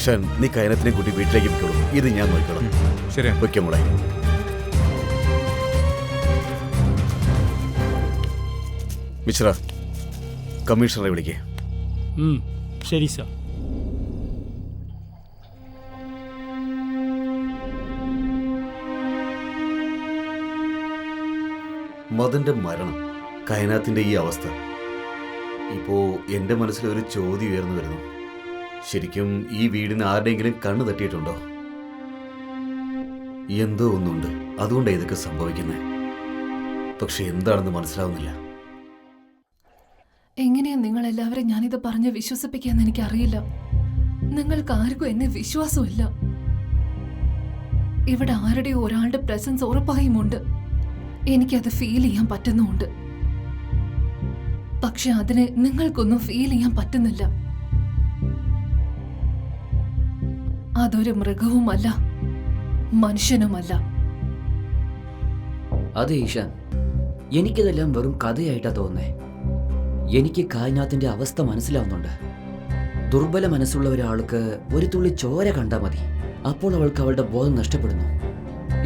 ഇഷാൻ, നീ കയനത്തിനെ കൂട്ടി വീട്ടിലേക്ക് വെക്കോളൂ. ഇത് ഞാൻ നോക്കണം. ശരിയാ. വെക്കാം മോളെ. മിശ്ര, കമ്മീഷണറെ വിളിക്കേ. ശരി സാർ. മദന്റെ മരണം, കയനാത്തിന്റെ ഈ അവസ്ഥ, ഇപ്പോ എന്റെ മനസ്സിൽ ഒരു ചോദ്യം ഉയർന്നു വരുന്നു. ശരിക്കും ഈ വീടിന് ആരുടെയെങ്കിലും കണ്ണു തട്ടിയിട്ടുണ്ടോ? എന്തോ ഒന്നുണ്ട്, അതുകൊണ്ടാണ് ഇതൊക്കെ സംഭവിക്കുന്നത്. പക്ഷെ എന്താണെന്ന് മനസ്സിലാവുന്നില്ല. എങ്ങനെയാ നിങ്ങൾ എല്ലാവരും ഞാനിത് പറഞ്ഞ് വിശ്വസിപ്പിക്കാന്ന് എനിക്കറിയില്ല. നിങ്ങൾക്ക് ആർക്കും എന്നെ വിശ്വാസമില്ല. ഇവിടെ ആരുടെ ഒരാളുടെ പ്രസൻസ് ഉറപ്പായും ഉണ്ട്. എനിക്കത് ഫീൽ ചെയ്യാൻ പറ്റുന്നുമുണ്ട്. പക്ഷെ അതിന് നിങ്ങൾക്കൊന്നും ഫീൽ ചെയ്യാൻ പറ്റുന്നില്ല. അതൊരു മൃഗവുമല്ല, മനുഷ്യനുമല്ല. അതെ ഈശാൻ, എനിക്കിതെല്ലാം വെറും കഥയായിട്ടാ തോന്നുന്നേ. എനിക്ക് കായ്നാത്തിന്റെ അവസ്ഥ മനസ്സിലാവുന്നുണ്ട്. ദുർബല മനസ്സുള്ള ഒരാൾക്ക് ഒരു തുള്ളി ചോര കണ്ടാൽ മതി, അപ്പോൾ അവൾക്ക് അവളുടെ ബോധം നഷ്ടപ്പെടുന്നു.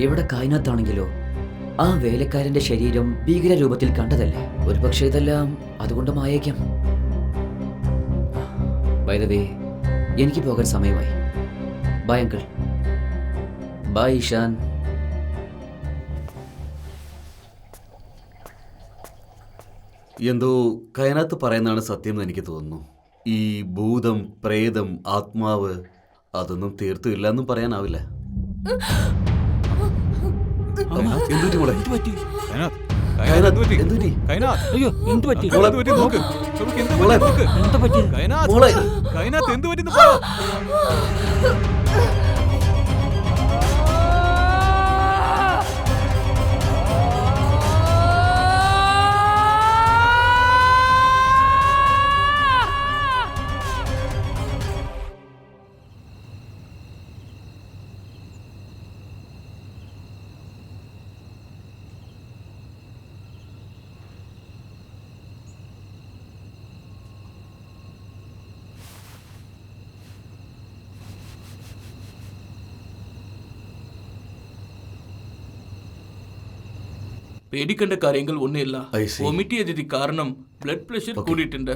ഇവിടെ കായ്നാത്താണെങ്കിലോ ആ വേലക്കാരന്റെ ശരീരം ഭീകരരൂപത്തിൽ കണ്ടതല്ലേ. ഒരു പക്ഷേ ഇതെല്ലാം അതുകൊണ്ടുമായേക്കാം. ബൈ ദ വേ, എനിക്ക് പോകാൻ സമയമായി. Bye uncle. ബൈ ഈശാൻ. എന്തോ കയനാത്ത് പറയുന്നതാണ് സത്യം എന്ന് എനിക്ക് തോന്നുന്നു. ഈ ഭൂതം, പ്രേതം, ആത്മാവ് അതൊന്നും തീർത്തും ഇല്ലെന്നും പറയാനാവില്ല. എന്തുപറ്റി മോളെ? അയ്യോ, എന്ത് പറ്റി? പേടിക്കേണ്ട കാര്യങ്ങൾ ഒന്നുമില്ല. I see. വൊമിറ്റ് ചെയ്തത് കാരണം ബ്ലഡ് പ്രഷർ Okay. കൂടിയിട്ടുണ്ട്.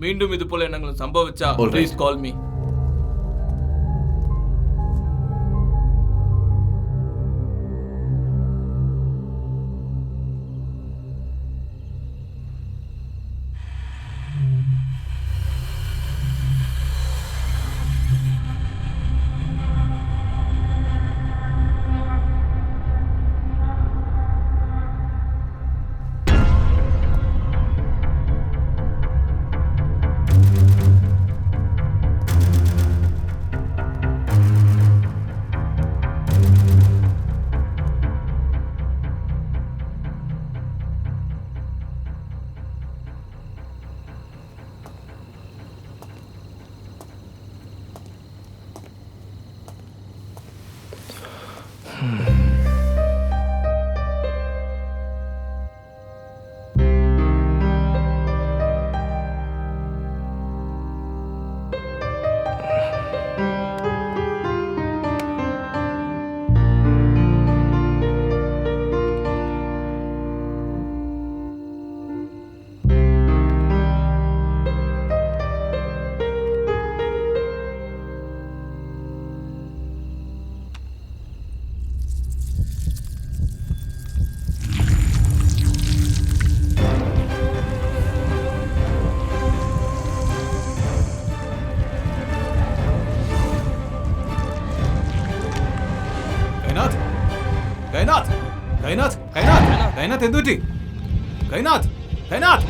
വീണ്ടും ഇതുപോലെ എന്തെങ്കിലും സംഭവിച്ചാ All right. Please call me. Kainath എന്തുപറ്റി? കൈനാഥ്, കൈനാഥ്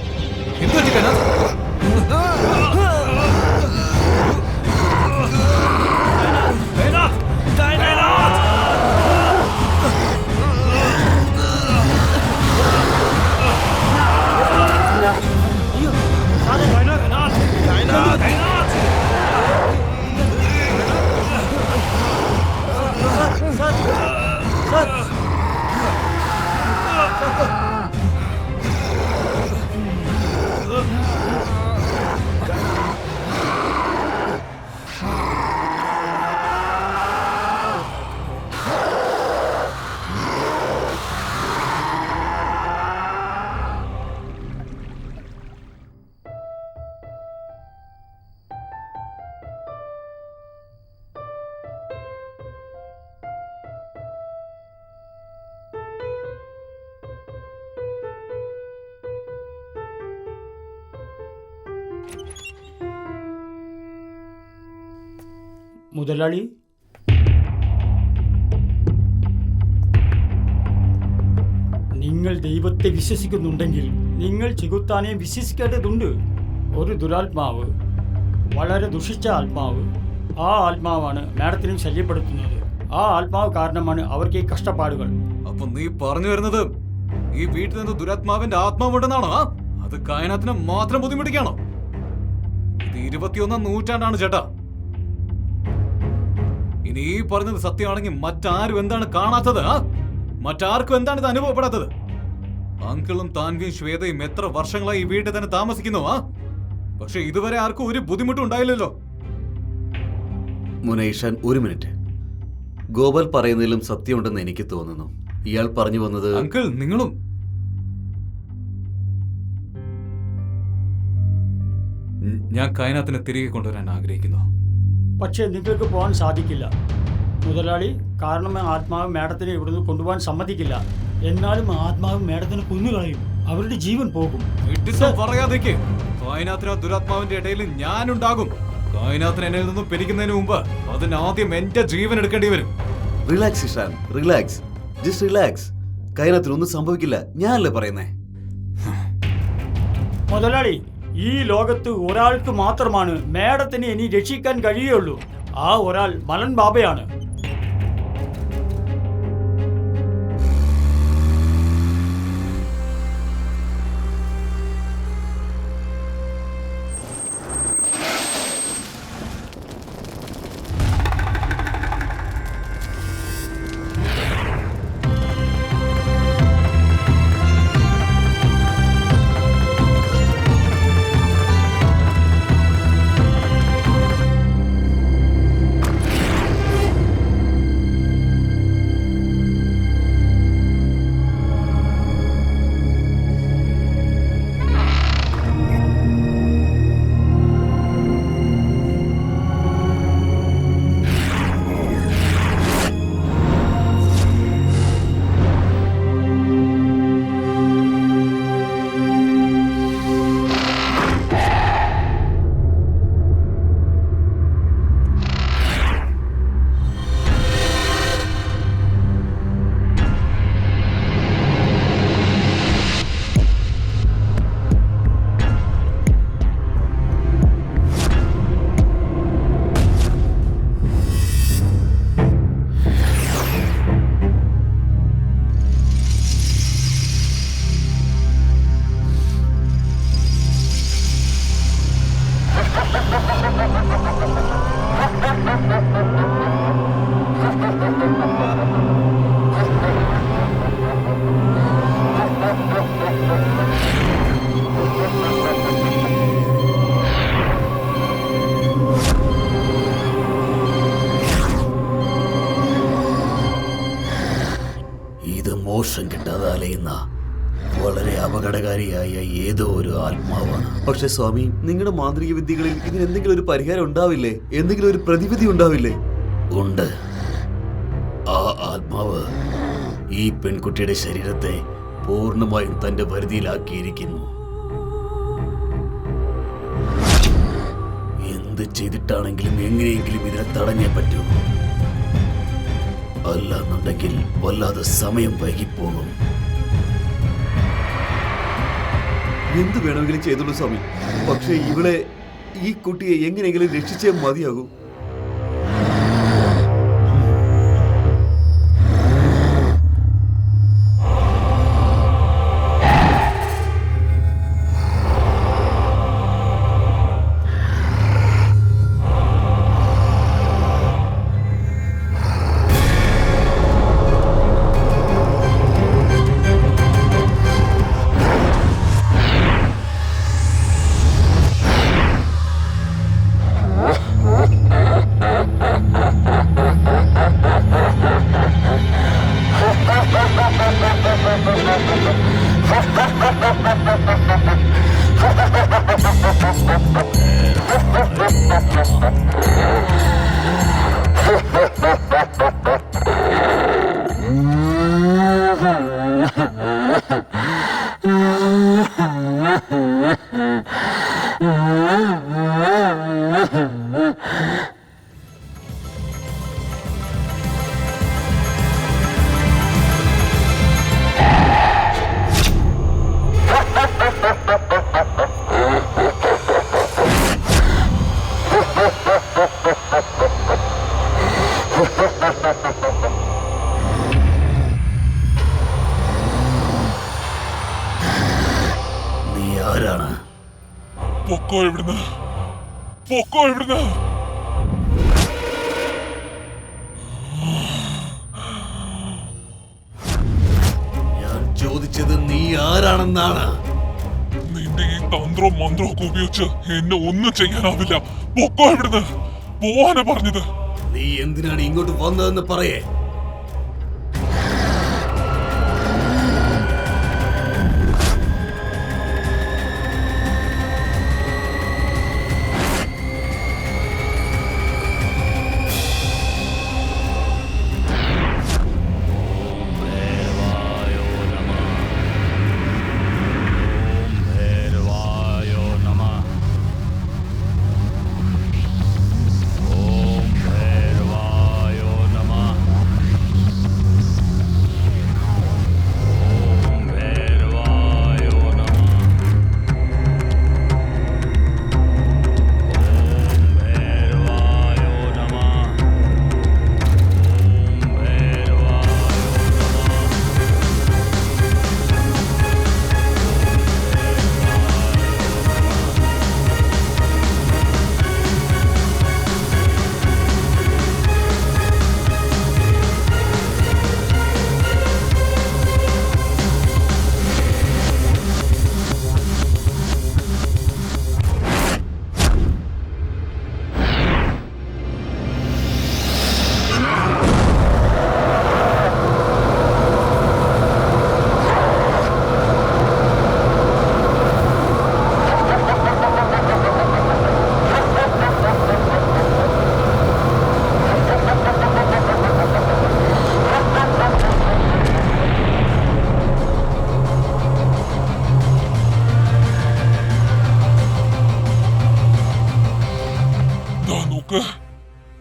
എന്തുപറ്റി? കൈനാഥ്, മുതലാളി, നിങ്ങൾ ദൈവത്തെ വിശ്വസിക്കുന്നുണ്ടെങ്കിൽ നിങ്ങൾ ചെകുത്താനെ വിശ്വസിക്കേണ്ടതുണ്ട്. ഒരു ദുരാത്മാവ്, വളരെ ദുഷിച്ച ആത്മാവ്, ആ ആത്മാവാണ് മാഡത്തിനും ശല്യപ്പെടുത്തുന്നത്. ആ ആത്മാവ് കാരണമാണ് അവർക്ക് ഈ കഷ്ടപ്പാടുകൾ. അപ്പൊ നീ പറഞ്ഞു വരുന്നത് ഈ വീട്ടിൽ നിന്ന് ദുരാത്മാവിന്റെ ആത്മാവുണ്ടെന്നാണോ? അത് കായനാത്തിനെ മാത്രം ബുദ്ധിമുട്ടിക്കാണോ? ഇത് 21-ാം നൂറ്റാണ്ടാണ് ചേട്ടാ. ഇനി ഈ പറഞ്ഞത് സത്യമാണെങ്കിൽ മറ്റാരും എന്താണ് കാണാത്തത്? മറ്റാർക്കും എന്താണ് ഇത് അനുഭവപ്പെടാത്തത്? അങ്കിളും താൻവിയും ശ്വേതയും എത്ര വർഷങ്ങളായി ഈ വീട്ടിൽ തന്നെ താമസിക്കുന്നു. പക്ഷെ ഇതുവരെ ആർക്കും ഒരു ബുദ്ധിമുട്ടും ഉണ്ടായില്ലല്ലോ. മുനൈഷാൻ, ഒരു മിനിറ്റ്. ഗോപാൽ പറയുന്നതിലും സത്യമുണ്ടെന്ന് എനിക്ക് തോന്നുന്നു. ഇയാൾ പറഞ്ഞു വന്നത് അങ്കിൾ, നിങ്ങളും ഞാൻ കായനാത്തിനെ തിരികെ കൊണ്ടുവരാൻ ആഗ്രഹിക്കുന്നു. പക്ഷേ നിങ്ങൾക്ക് പോകാൻ സാധിക്കില്ല മുതലാളി. കാരണം ആത്മാവ് മാഡത്തിനെ ഇവിടുന്ന് കൊണ്ടുപോകാൻ സമ്മതിക്കില്ല. എന്നാലും ആത്മാവ് മാഡത്തിനെ കൊന്നുകളയും. അവരുടെ ജീവൻ പോകും. പറയാതേക്ക്. കായനാത്തിനോ ദുരാത്മാവിന്റെ ഇടയിൽ ഞാനുണ്ടാകും. കായനാത്തിന് എന്നിൽ നിന്നും പിരിക്കുന്നതിന് മുമ്പ് അതിനാദ്യം എന്റെ ജീവൻ എടുക്കേണ്ടി വരും. Relax Ishaan, relax, just relax. കൈനത്തിനൊന്നും സംഭവിക്കില്ല, ഞാനല്ലേ പറയുന്നേ. മുതലാളി, ഈ ലോകത്ത് ഒരാൾക്ക് മാത്രമാണ് മാഡത്തിനെ ഇനി രക്ഷിക്കാൻ കഴിയുള്ളൂ. ആ ഒരാൾ മലൻ ബാബയാണ്. മോശം കിട്ടാതെ അലയുന്ന വളരെ അപകടകാരിയായ ഏതോ ഒരു ആത്മാവാണ്. പക്ഷെ സ്വാമി, നിങ്ങളുടെ മാന്ത്രിക വിദ്യകളിൽ ഇതിന് എന്തെങ്കിലും ഒരു പരിഹാരം ഉണ്ടാവില്ലേ? എന്തെങ്കിലും ഒരു പ്രതിവിധി ഉണ്ടാവില്ലേ? ഉണ്ട്. ആ ആത്മാവ് ഈ പെൺകുട്ടിയുടെ ശരീരത്തെ പൂർണ്ണമായും തന്റെ പരിധിയിലാക്കിയിരിക്കുന്നു. എന്ത് ചെയ്തിട്ടാണെങ്കിലും എങ്ങനെയെങ്കിലും ഇതിനെ തടഞ്ഞേ പറ്റൂ. അല്ലാന്നുണ്ടെങ്കിൽ വല്ലാതെ സമയം വൈകിപ്പോകും. എന്ത് വേണമെങ്കിലും ചെയ്തോളൂ സ്വാമി, പക്ഷെ ഈ കുട്ടിയെ എങ്ങനെയെങ്കിലും രക്ഷിച്ചേ മതിയാകൂ. പൊക്കോ ഇവിടുന്ന്, പൊക്കോ ഇവിടുന്ന്. ഞാൻ ചോദിച്ചത് നീ ആരാണെന്നാണ്. നിന്റെ ഈ തന്ത്രവും മന്ത്രവും ഒക്കെ ഉപയോഗിച്ച് എന്നെ ഒന്നും ചെയ്യാനാവില്ല. പൊക്കോ ഇവിടുന്ന്, പോവാനാ പറഞ്ഞത്. നീ എന്തിനാണ് ഇങ്ങോട്ട് വന്നതെന്ന് പറയേ.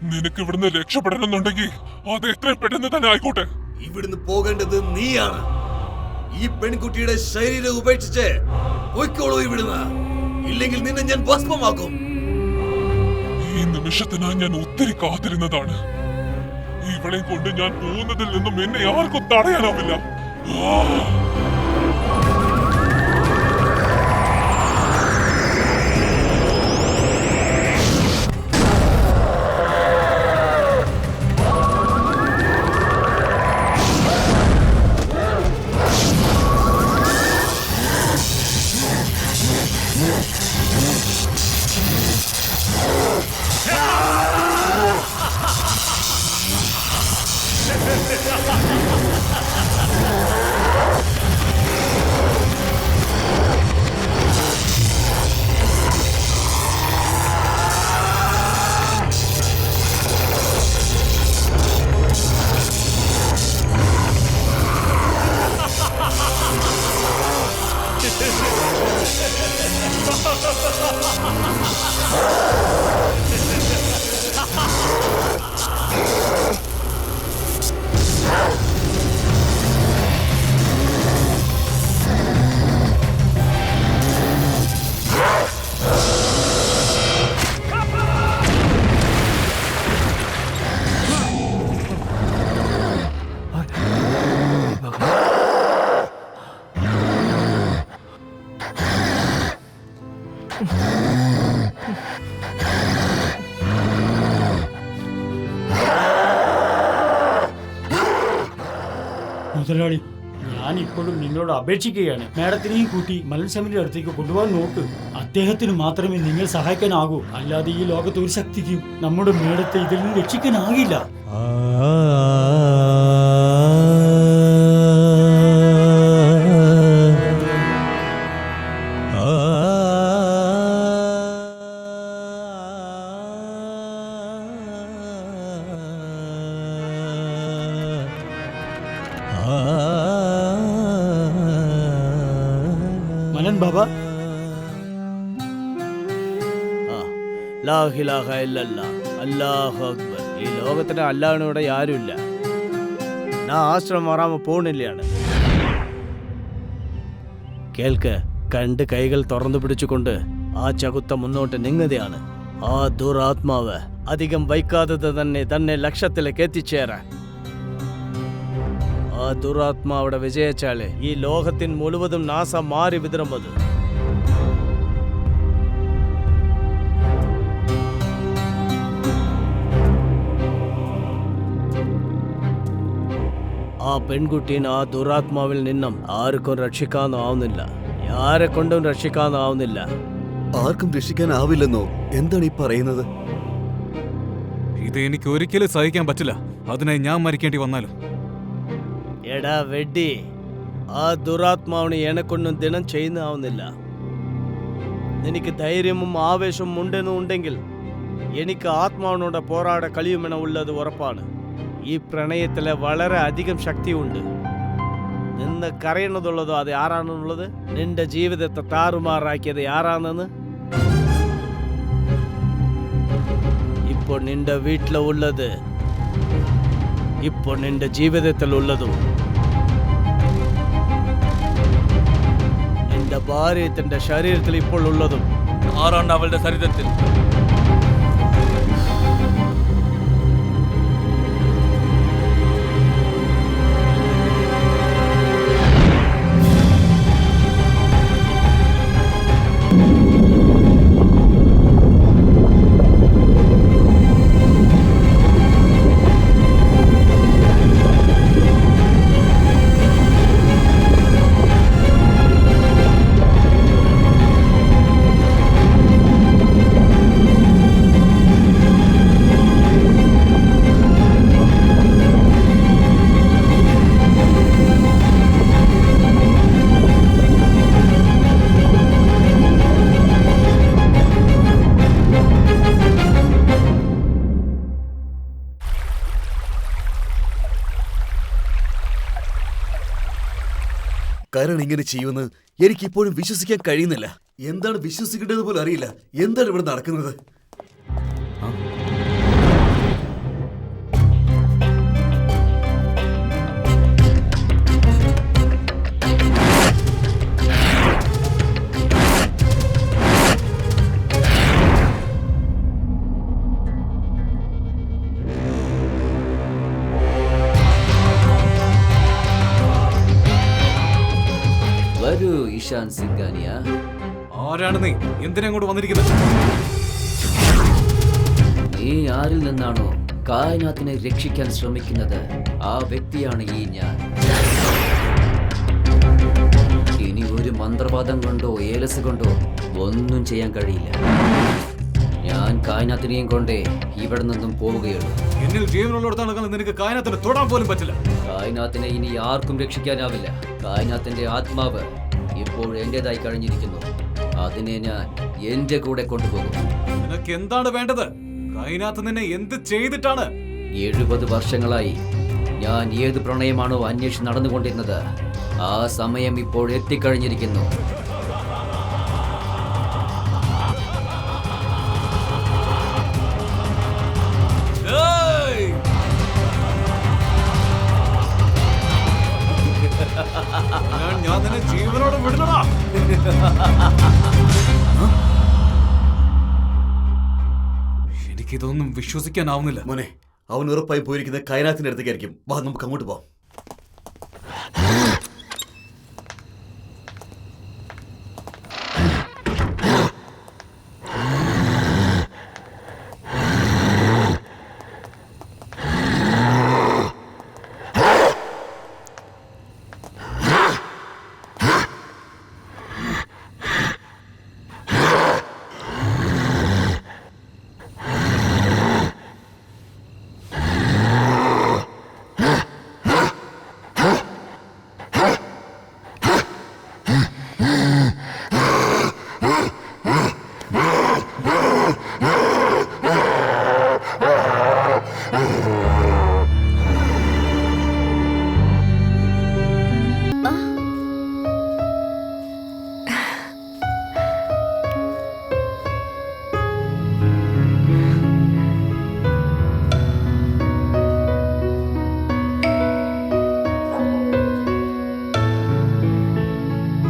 നിനക്ക് ഇവിടുന്ന് രക്ഷപ്പെടണമെന്നുണ്ടെങ്കിൽ അത് എത്രയും പെട്ടെന്ന് തന്നെ ആയിക്കോട്ടെ. ഇവിടുന്ന് പോകേണ്ടത് നീയാണ്. ഈ പെൺകുട്ടിയുടെ ശരീരം ഉപേക്ഷിച്ച് പോയിക്കോളൂ ഇവിടുന്ന്, ഇല്ലെങ്കിൽ നിന്നെ ഞാൻ ഭസ്മമാക്കും. ഈ നിമിഷത്തിനായി ഞാൻ ഒത്തിരി കാത്തിരുന്നതാണ്. ഇവളെ കൊണ്ട് ഞാൻ പോകുന്നതിൽ നിന്നും എന്നെ ആർക്കും തടയാനാവില്ല. മുതലാളി, ഞാൻ ഇപ്പോഴും നിങ്ങളോട് അപേക്ഷിക്കുകയാണ്. മാഡത്തിനെയും കൂട്ടി മലൻസമിന്റെ അടുത്തേക്ക് കൊണ്ടുപോകാൻ നോക്ക്. അദ്ദേഹത്തിന് മാത്രമേ നിങ്ങൾ സഹായിക്കാനാകൂ. അല്ലാതെ ഈ ലോകത്ത് ഒരു ശക്തിക്കും നമ്മുടെ മേഡത്തെ ഇതിൽ നിന്ന് രക്ഷിക്കാനാകില്ല. മലൻ ബാബ, ഈ ലോകത്തിന് അല്ലാഹ്വിനോടെ ആരുമില്ല. ഞാൻ ആശ്രമം മാറാമ പോണില്ലാണ്. കേൾക്ക്, രണ്ട് കൈകൾ തുറന്നു പിടിച്ചുകൊണ്ട് ആ ചകുത്ത മുന്നോട്ട് നീങ്ങുകയാണ്. ആ ദുരാത്മാവ് അധികം വൈകാതെ തന്നെ ലക്ഷ്യത്തിലേക്ക് എത്തിച്ചേരാൻ. ആ ദുരാത്മാവിടെ വിജയിച്ചാല് ഈ ലോകത്തിൻ മുഴുവതും നാശം മാറി വിതറുന്നത്. ആ പെൺകുട്ടീനെ ആ ദുരാത്മാവിൽ നിന്നും ആർക്കും രക്ഷിക്കാനാവുന്നില്ല. ആരെ കൊണ്ടും രക്ഷിക്കാനാവുന്നില്ല. ആർക്കും രക്ഷിക്കാനാവില്ലെന്നോ? എന്താണ് ഈ പറയുന്നത്? ഇത് എനിക്ക് ഒരിക്കലും സഹിക്കാൻ പറ്റില്ല. അതിനായി ഞാൻ മരിക്കേണ്ടി വന്നാലും. എടാ വെഡ്ഡി, ആ ദുരാത്മാവിന് എനക്കൊന്നും ദിനം ചെയ്യുന്നാവുന്നില്ല. നിനക്ക് ധൈര്യവും ആവേശവും ഉണ്ടെന്നുണ്ടെങ്കിൽ എനിക്ക് ആത്മാവിനോട് പോരാട കഴിയുമെന്ന് ഉള്ളത് ഉറപ്പാണ്. ഈ പ്രണയത്തില് വളരെ അധികം ശക്തിയുണ്ട്. നിന്ന് കരയുന്നതുള്ളതോ അത് ആരാണെന്നുള്ളത്? നിന്റെ ജീവിതത്തെ താറുമാറാക്കിയത് ആരാണെന്ന് ഇപ്പോൾ നിന്റെ വീട്ടിലുള്ളത്, ഇപ്പോൾ നിന്റെ ജീവിതത്തിലുള്ളതും നിന്റെ ഭാര്യത്തിന്റെ ശരീരത്തിൽ ഇപ്പോൾ ഉള്ളതും ആരാണ് അവളുടെ ശരീരത്തിൽ? കരൺ ഇങ്ങനെ ചെയ്യുമെന്ന് എനിക്കിപ്പോഴും വിശ്വസിക്കാൻ കഴിയുന്നില്ല. എന്താണ് വിശ്വസിക്കേണ്ടത് പോലും അറിയില്ല. എന്താണ് ഇവിടെ നടക്കുന്നത്? വരൂ ഇഷാൻ സിംഗാനിയ. ആരാണ് നീ? എന്തിനങ്ങോട്ട് വന്നിരിക്കുന്നത്? നീ ആരിൽ നിന്നാണോ കായനാത്തിനെ രക്ഷിക്കാൻ ശ്രമിക്കുന്നത്, ആ വ്യക്തിയാണ് ഈ ഞാൻ. ഇനി ഒരു മന്ത്രവാദം കൊണ്ടോ ഏലസ് കൊണ്ടോ ഒന്നും ചെയ്യാൻ കഴിയില്ല. ഞാൻ കായനാത്തിനെയും കൊണ്ടേ ഇവിടെ നിന്നും പോവുകയുള്ളൂ. എന്നിൽ ജീവനുള്ളിടത്താണ് നിനക്ക് കായനാത്തിനെ തൊടാൻ പോലും പറ്റില്ല. കായനാത്തിനെ ഇനി ആർക്കും രക്ഷിക്കാനാവില്ല. കായനാത്തിന്റെ ആത്മാവ് ഇപ്പോൾ എന്റേതായി കഴിഞ്ഞിരിക്കുന്നു. അതിനെ ഞാൻ എന്റെ കൂടെ കൊണ്ടുപോകും. നിനക്ക് എന്താണ് വേണ്ടത്? കായനാത്ത് നിന്നെ എന്ത് ചെയ്തിട്ടാണ്? 70 വർഷങ്ങളായി ഞാൻ ഏത് പ്രണയമാണോ അന്വേഷിച്ച് നടന്നുകൊണ്ടിരുന്നത്, ആ സമയം ഇപ്പോൾ എത്തിക്കഴിഞ്ഞിരിക്കുന്നു. ഞാൻ നിന്നെ ജീവനോട് വിടണടാ. എനിക്കിതൊന്നും വിശ്വസിക്കാനാവുന്നില്ല. മോനെ, അവൻ ഉറപ്പായി പോയിരിക്കുന്ന കൈനാത്തിന്റെ അടുത്തേക്കായിരിക്കും. വാ, നമുക്ക് അങ്ങോട്ട് പോവാം.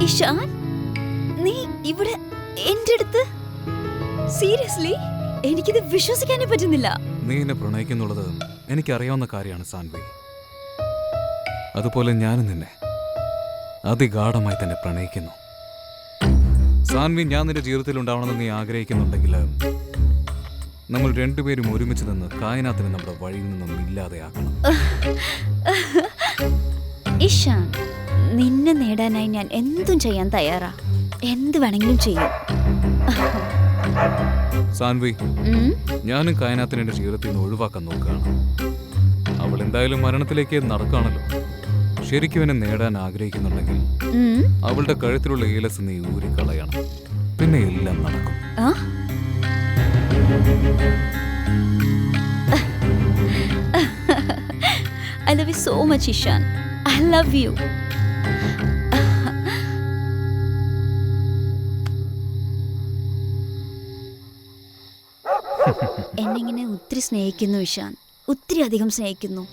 ഇഷാൻ, നീ ഇവിടെ എന്റെ അടുത്ത്? സീരിയസ്ലി? എനിക്കിത് വിശ്വസിക്കാനേ പറ്റുന്നില്ല. നീ എന്നെ പ്രണയിക്കുന്നുള്ളത് എനിക്കറിയാവുന്ന കാര്യമാണ് സാൻവി. അതുപോലെ ഞാനും നിന്നെ അതിഗാഠമായി തന്നെ പ്രണയിക്കുന്നു. സാൻവി, ഞാൻ നിന്റെ ജീവിതത്തിൽ ഉണ്ടാവണമെന്ന് നീ ആഗ്രഹിക്കുന്നുണ്ടെങ്കിൽ നമ്മൾ രണ്ടുപേരും ഒരുമിച്ച് നിന്ന് കായനാത്തിനെ നമ്മുടെ വഴിയിൽ നിന്നും ഇല്ലാതെയാക്കണം. ഇഷാൻ, നിന്നെ നേടാനായി ഞാൻ എന്തും ചെയ്യാൻ തയ്യാറാ. എന്ത് വേണമെങ്കിലും ചെയ്യും. സാൻവി, ഞാനും കായനാത്തിനെ എന്റെ ജീവിതത്തിൽ നിന്ന് ഒഴിവാക്കാൻ നോക്കുകയാണ്. അവൾ എന്തായാലും മരണത്തിലേക്ക് നടക്കുകയാണല്ലോ. ശരിക്കും എന്നെ നേടാൻ ആഗ്രഹിക്കുന്നുണ്ടെങ്കിൽ അവളുടെ കഴുത്തിലുള്ള ഏലസ് നീ ഊരിക്കളയണം. പിന്നെ എല്ലാം നടക്കും. I love you so much, Ishan. I love you. എന്നെങ്ങനെ ഒത്തിരി സ്നേഹിക്കുന്നു ഇഷാൻ, ഒത്തിരി അധികം സ്നേഹിക്കുന്നു.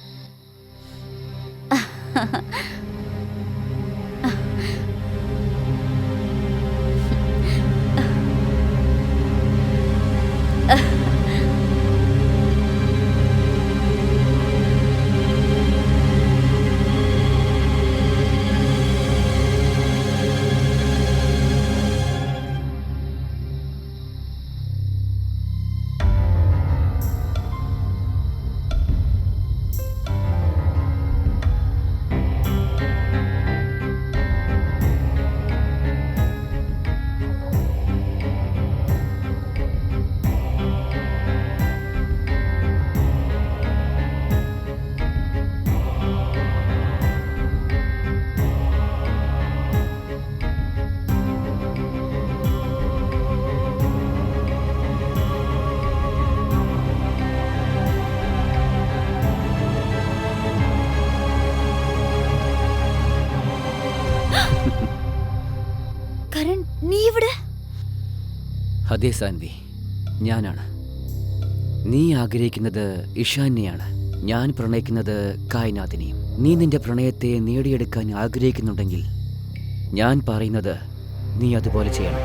കരൺ, നീ ഇവിടെ? അതെ സാൻവി, ഞാനാണ്. നീ ആഗ്രഹിക്കുന്നത് ഇഷാനെയാണ്, ഞാൻ പ്രണയിക്കുന്നത് കായനാഥിനെയും. നീ നിന്റെ പ്രണയത്തെ നേടിയെടുക്കാൻ ആഗ്രഹിക്കുന്നുണ്ടെങ്കിൽ ഞാൻ പറയുന്നത് നീ അതുപോലെ ചെയ്യണം.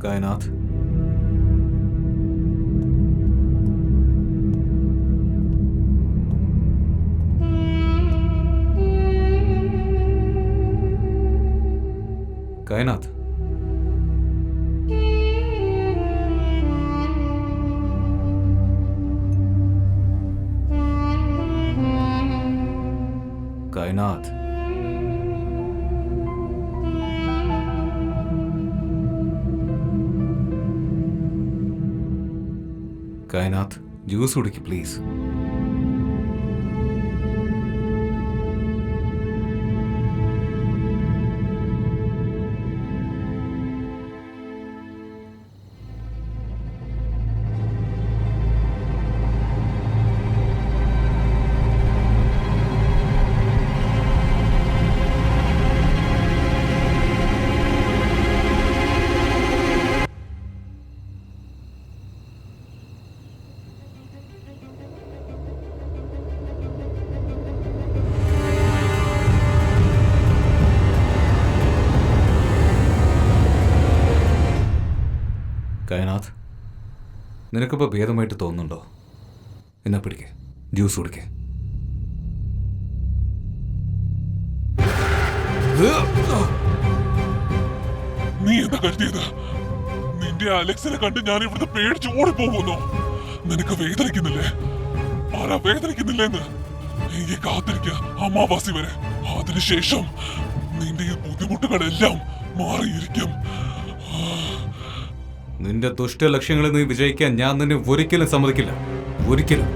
കായനാഥ്, കൈനാഥ്, കൈനാഥ്, കൈനാഥ്, ജ്യൂസ് കുടിക്ക് പ്ലീസ്. കൈനാഥ്, നിനക്കിപ്പോൾ ഭേദമായിട്ട് തോന്നുന്നുണ്ടോ? എന്നാ പിടിക്കേ, ജ്യൂസ് കുടിക്കേ. നീ എന്താ കരുതിയത്? നിന്റെ അലക്സിനെ കണ്ട് ഞാൻ ഇവിടുന്ന് പേടിച്ച് ഓടിപ്പോകുന്നു. നിനക്ക് വേദനിക്കുന്നില്ലേ? ആരാ വേദനിക്കുന്നില്ലെന്ന്? എനിക്ക് കാത്തിരിക്കുക അമാവാസി വരെ. അതിനുശേഷം നിന്റെ ഈ ബുദ്ധിമുട്ടുകളെല്ലാം മാറിയിരിക്കും. നിന്റെ ദുഷ്ട ലക്ഷ്യങ്ങളിൽ നീ വിജയിക്കാൻ ഞാൻ നിന്നെ ഒരിക്കലും സമ്മതിക്കില്ല. ഒരിക്കലും.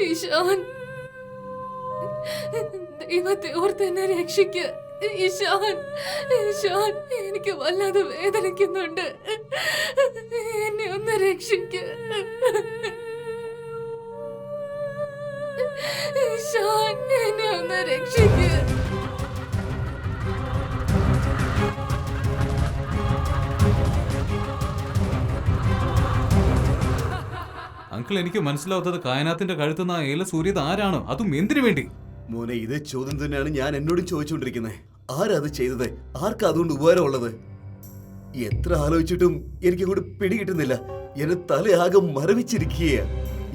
ഈശാൻ, ദൈവത്തെ ഓർത്ത് എന്നെ രക്ഷിക്ക്. ഈശാൻ, ഈശാൻ, എനിക്ക് വല്ലാതെ വേദനിക്കുന്നുണ്ട്. എന്നെ ഒന്ന് രക്ഷിക്ക്. ഈശാൻ, എന്നെ ഒന്ന് രക്ഷിക്ക്. അങ്കിൾ, എനിക്ക് മനസ്സിലാവാത്തത് കായനാത്തിന്റെ കഴുത്തുന്ന ആ ഏല സൂര്യത ആരാണ്? അതും എന്തിനു വേണ്ടി? മോനെ, ഇതേ ചോദ്യം തന്നെയാണ് ഞാൻ എന്നോടും ചോദിച്ചുകൊണ്ടിരിക്കുന്നത്. ആരാ അത് ചെയ്തത്? ആർക്കാ അതുകൊണ്ട് ഉപകാരമുള്ളത്? എത്ര ആലോചിച്ചിട്ടും എനിക്ക് അങ്ങോട്ട് പിടികിട്ടുന്നില്ല. എന്റെ തലയാകെ മരവിച്ചിരിക്കുകയാ.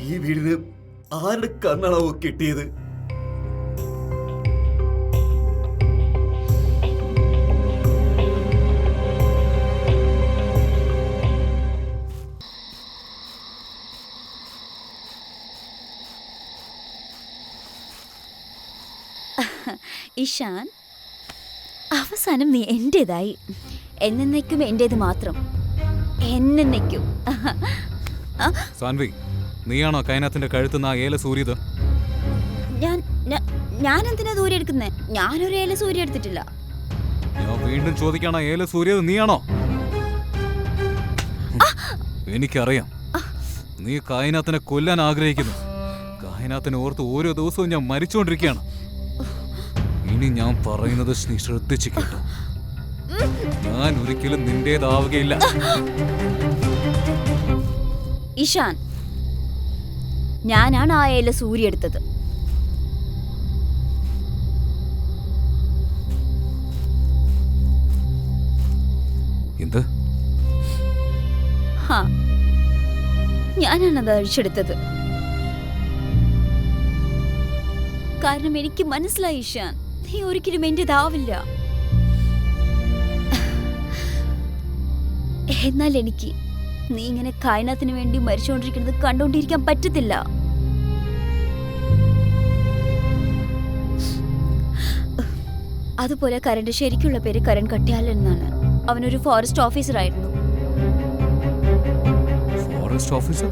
ഈ വീടിന് ആരുടെ കണ്ണാണാവോ കിട്ടിയത്? ഇഷാൻ, അവസാനം നീ എന്റേതായി. എന്നേക്കും എന്റേത് മാത്രം. എന്നേക്കും. സാൻവി, നീയാണോ കൈനാത്തിന്റെ കഴുത്തുന്ന ആ ഏല സൂര്യത? ഞാൻ എന്തിനാ ദൂരെ എടുക്കുന്നേ? ഞാനൊരു ഏല സൂര്യ എടുത്തിട്ടില്ല. ഞാൻ വീണ്ടും ചോദിക്കാണോ, ഏല സൂര്യത നീയാണോ? എനിക്കറിയാം, നീ കായനാത്തിനെ കൊല്ലാൻ ആഗ്രഹിക്കുന്നു. കായനാത്തിനെ ഓർത്ത് ഓരോ ദിവസവും ഞാൻ മരിച്ചുകൊണ്ടിരിക്കുകയാണ്. ഇനി ഞാൻ പറയുന്നത് നീ ശ്രദ്ധിച്ചു കേട്ടോ. ഞാൻ ഒരിക്കലും നിന്റേതാവുകയില്ല. ഇഷാൻ, ഞാനാണ് ആ ഏല സൂര്യ എടുത്തത്. എന്ത്? ഞാനാണത് അഴിച്ചെടുത്തത്. കാരണം എനിക്ക് മനസ്സിലായി ഇഷാൻ, നീ ഒരിക്കലും എന്റേതാവില്ല. എന്നാൽ എനിക്ക് നീ ഇങ്ങനെ കായനാത്തിന് വേണ്ടി മരിച്ചുകൊണ്ടിരിക്കുന്നത് കണ്ടുകൊണ്ടിരിക്കാൻ പറ്റത്തില്ല. അതുപോലെ കരന്റെ ശരിക്കുള്ള പേര് കരൺ കട്യാൽ എന്നാണ്. അവനൊരു ഫോറസ്റ്റ് ഓഫീസർ ആയിരുന്നു. Forest officer?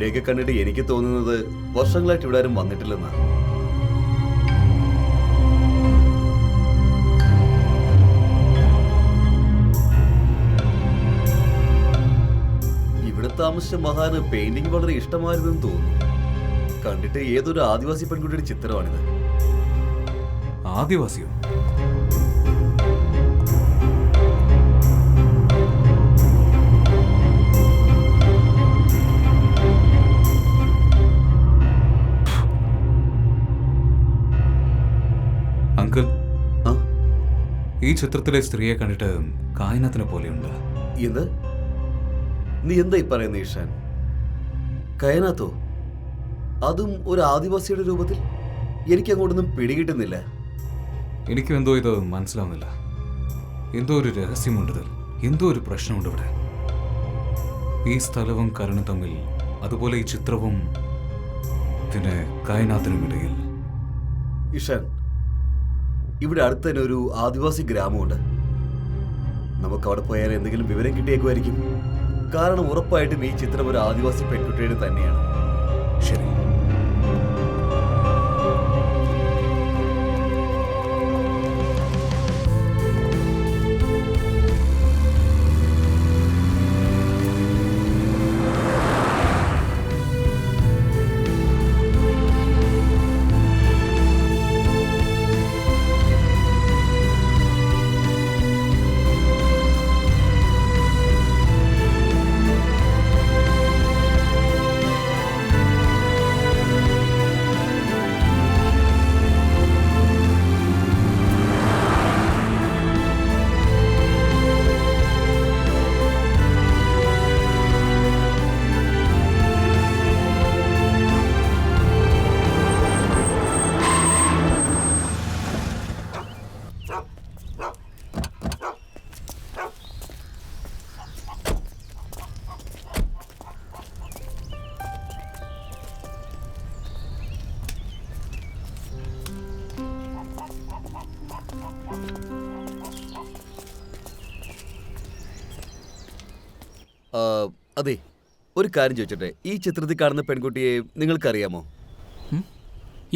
ഇവരെയൊക്കെ കണ്ടിട്ട് എനിക്ക് തോന്നുന്നത് വർഷങ്ങളായിട്ട് ഇവിടെ ആരും വന്നിട്ടില്ലെന്നാ. ഇവിടെ താമസിച്ച മഹാന് പെയിന്റിംഗ് വളരെ ഇഷ്ടമായിരുന്നെന്ന് തോന്നുന്നു. കണ്ടിട്ട് ഏതൊരു ആദിവാസി പെൺകുട്ടിയുടെ ചിത്രമാണിത്. ആദിവാസിയോ? അങ്കിൾ, ഈ ചിത്രത്തിലെ സ്ത്രീയെ കണ്ടിട്ട് കായനാത്തിനെ പോലെയുണ്ട്. എന്ത്? നീ എന്തായി പറയുന്നത് ഈഷാൻ? കയനാത്തോ? അതും ഒരു ആദിവാസിയുടെ രൂപത്തിൽ? എനിക്ക് അങ്ങോട്ടൊന്നും പിടികിട്ടുന്നില്ല. എനിക്കും എന്തോ ഇത് മനസ്സിലാവുന്നില്ല. എന്തോ ഒരു രഹസ്യമുണ്ട്, എന്തോ ഒരു പ്രശ്നമുണ്ട് ഇവിടെ. ഈ സ്ഥലവും കരുണ തമ്മിൽ, അതുപോലെ ഈ ചിത്രവും പിന്നെ കായനാത്തിനും ഇടയിൽ. ഈഷാൻ, ഇവിടെ അടുത്ത് തന്നെ ഒരു ആദിവാസി ഗ്രാമമുണ്ട്. നമുക്ക് അവിടെ പോയാൽ എന്തെങ്കിലും വിവരം കിട്ടിയേക്കുമായിരിക്കും. കാരണം ഉറപ്പായിട്ടും ഈ ചിത്രം ഒരു ആദിവാസി പെൺകുട്ടിയുടെ തന്നെയാണ്. ശരി. അതെ, ഒരു കാര്യം ചോദിച്ചോട്ടെ, ഈ ചിത്രത്തിൽ കാണുന്ന പെൺകുട്ടിയെ നിങ്ങൾക്കറിയാമോ?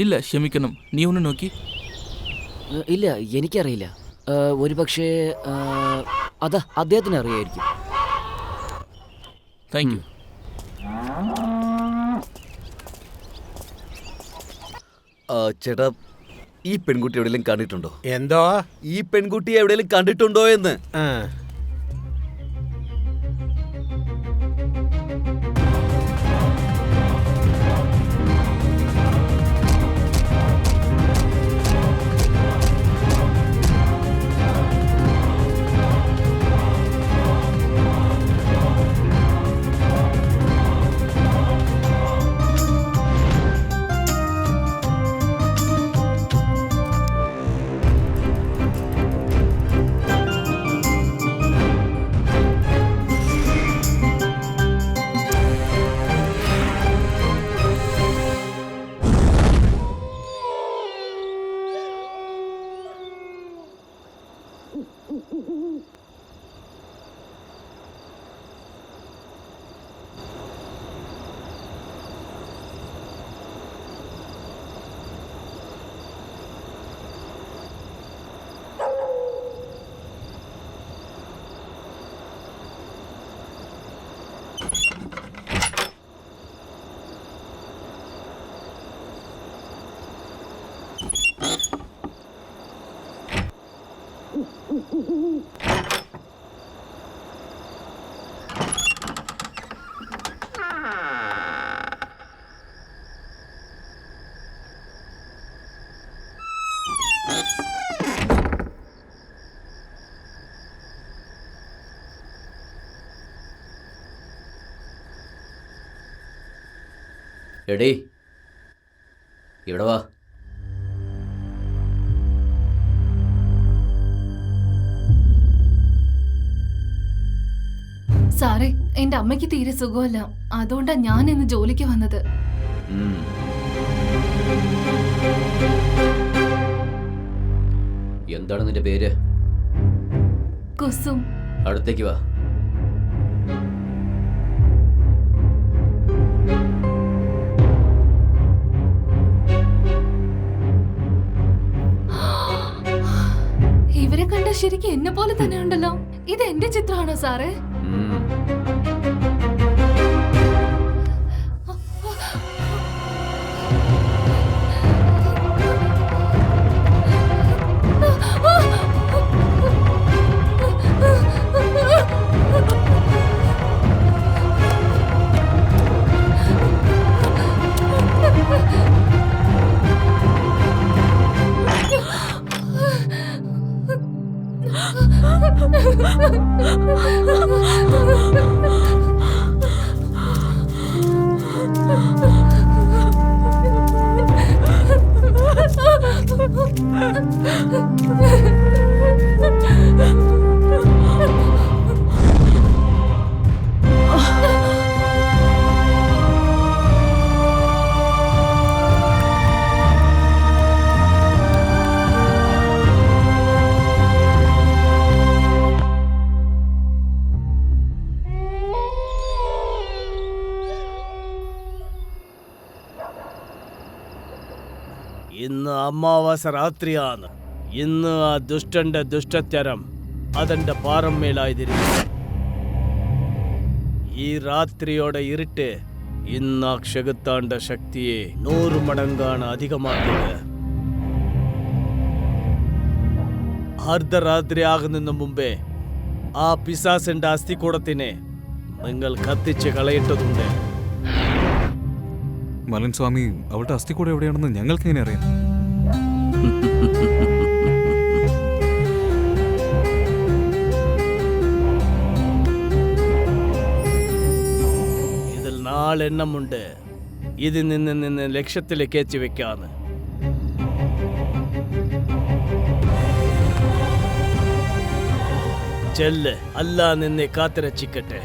ഇല്ല, ക്ഷമിക്കണം. നീ ഒന്ന് നോക്കി. ഇല്ല, എനിക്കറിയില്ല. ഒരു പക്ഷേ അതാ അദ്ദേഹത്തിന് അറിയായിരിക്കും. Thank you. ചേട്ടാ, ഈ പെൺകുട്ടി എവിടെയെങ്കിലും കണ്ടിട്ടുണ്ടോ? എന്തോ? ഈ പെൺകുട്ടിയെ എവിടെയെങ്കിലും കണ്ടിട്ടുണ്ടോ എന്ന്. എടീ, ഇവിടെ വാ. സാറേ, എന്റെ അമ്മയ്ക്ക് തീരെ സുഖമല്ല. അതുകൊണ്ടാ ഞാൻ ഇന്ന് ജോലിക്ക് വന്നത്. എന്താണ് നിന്റെ പേര്? കുസും. അടുത്തേക്ക് വാ. ഇവരെ കണ്ട ശരിക്കും എന്നെ പോലെ തന്നെ ഉണ്ടല്ലോ. ഇത് എന്റെ ചിത്രമാണോ സാറേ? ഇന്ന് അമാവാസ രാത്രിയാണ്. ഇന്ന് ആ ദുഷ്ടന്റെ ദുഷ്ടത്തരം അതെന്റെ പാറമ്മേലായിരിക്കും. ഈ രാത്രിയോടെ ഇരുട്ട് ഇന്ന് ആ ക്ഷകുത്താണ്ട ശക്തിയെ 100 മടങ്ങാണ് അധികമാക്കിയത്. അർദ്ധരാത്രി ആകുന്നതിന് മുമ്പേ ആ പിശാസിന്റെ അസ്ഥികൂടത്തിനെ നിങ്ങൾ കത്തിച്ച് കളയിട്ടതുണ്ട്. മലൻ സ്വാമി, അവളുടെ അസ്ഥിക്കൂടെ എവിടെയാണെന്ന് ഞങ്ങൾക്ക് എങ്ങനെ അറിയാം? ഇതിൽ 4 എണ്ണമുണ്ട്. ഇതിൽ നിന്ന് ലക്ഷ്യത്തിലേക്ക് എത്തി വെക്കാന്ന്. ചെല്ല്, അല്ലാ നിന്നെ കാത്തിരച്ചിക്കട്ടെ.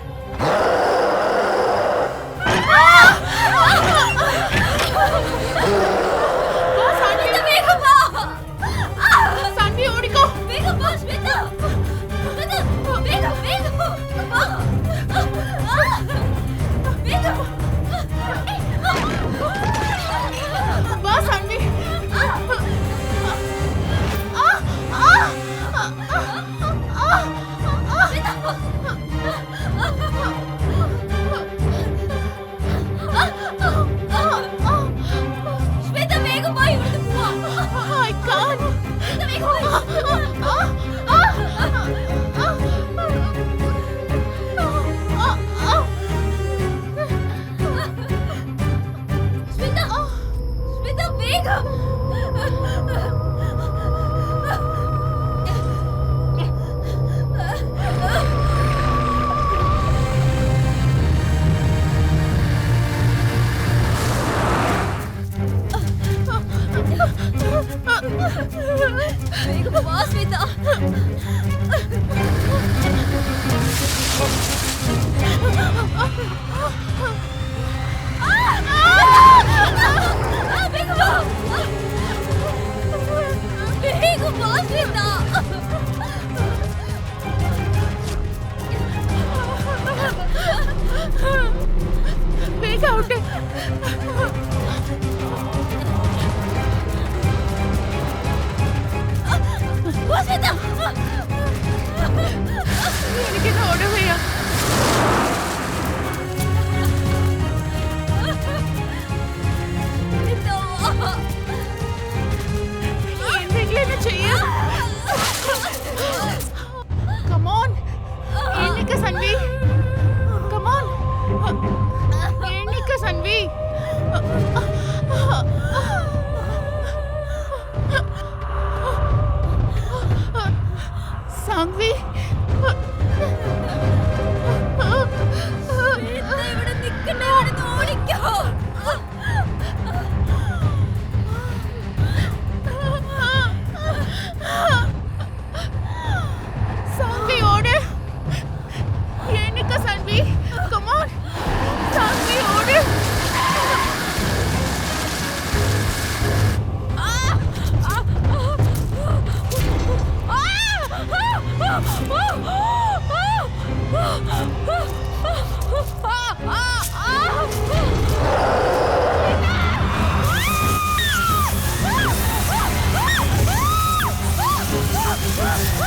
Ah!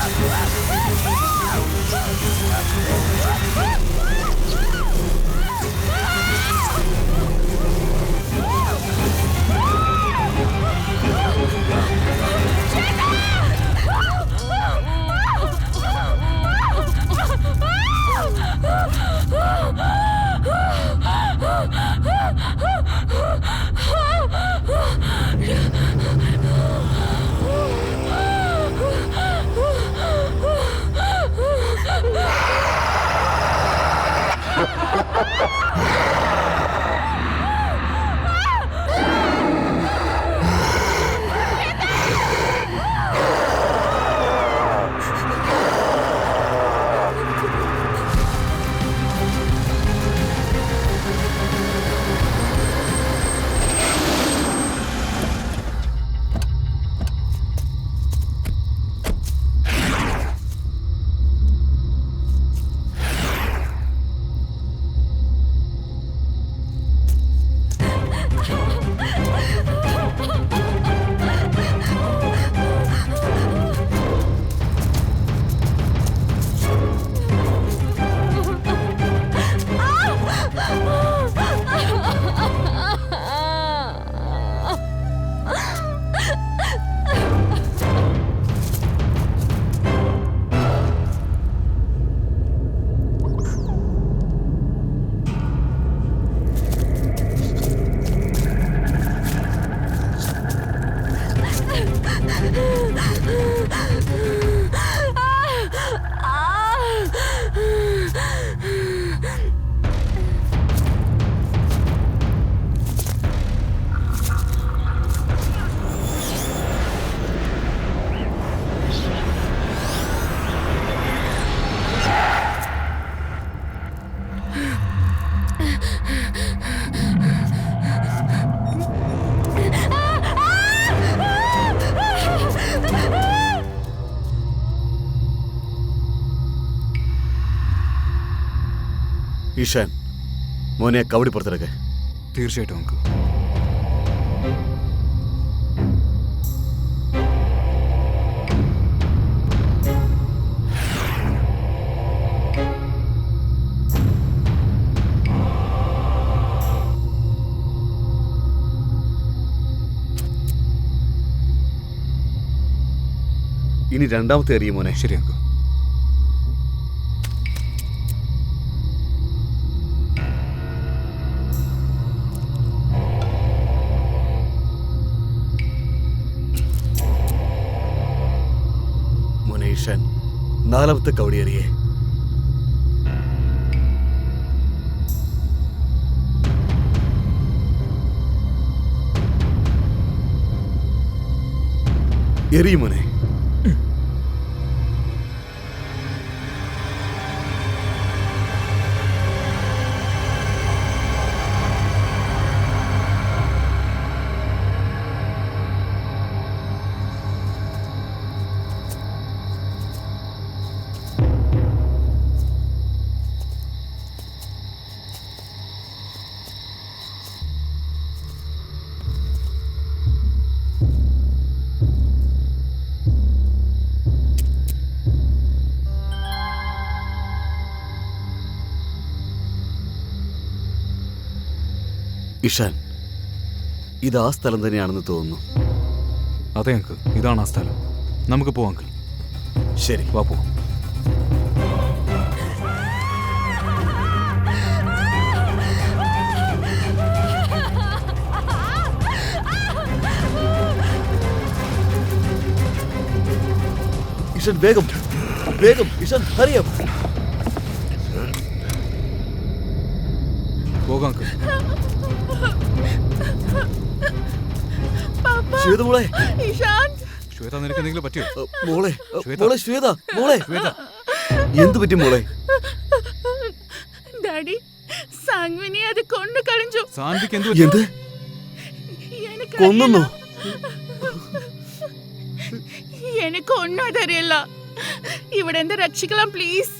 ഈശാൻ, മോനെ കവടി പുറത്തിറക്കെ. തീർച്ചയായിട്ടും അങ്കിൾ. ഇനി രണ്ടാമത്തെ എറിയ മോനെ. ശരി അങ്കിൾ. മോനെ ഈശാൻ, നാലാമത്തെ കവടി എറിയേ. എറിയും മോനെ. ഇഷാൻ, ഇത് ആ സ്ഥലം തന്നെയാണെന്ന് തോന്നുന്നു. അതെ അങ്കിൾ, ഇതാണ് ആ സ്ഥലം. നമുക്ക് പോവാം അങ്കിൾ. ശരി, വാ പോവാം. ഇഷാൻ വേഗം വേഗം, ഇഷാൻ ഹറിയാം. പോകാം അങ്കിൾ. ശ്വേത മോളെ. ശ്വേത, നിനക്ക് എന്തെങ്കിലും പറ്റിയോ? മോളെ മോളെ ശ്വേത, മോളെ ശ്വേത, എന്ത് പറ്റി മോളെ? ഡാഡി, സാങ്വിനി അത് കൊണ്ടു കളഞ്ഞു. സാൻവിക്ക് എന്ത് കൊന്നോ? എനിക്ക് ഒന്നും അതറിയില്ല. ഇവിടെ എന്താ രക്ഷിക്കണം പ്ലീസ്.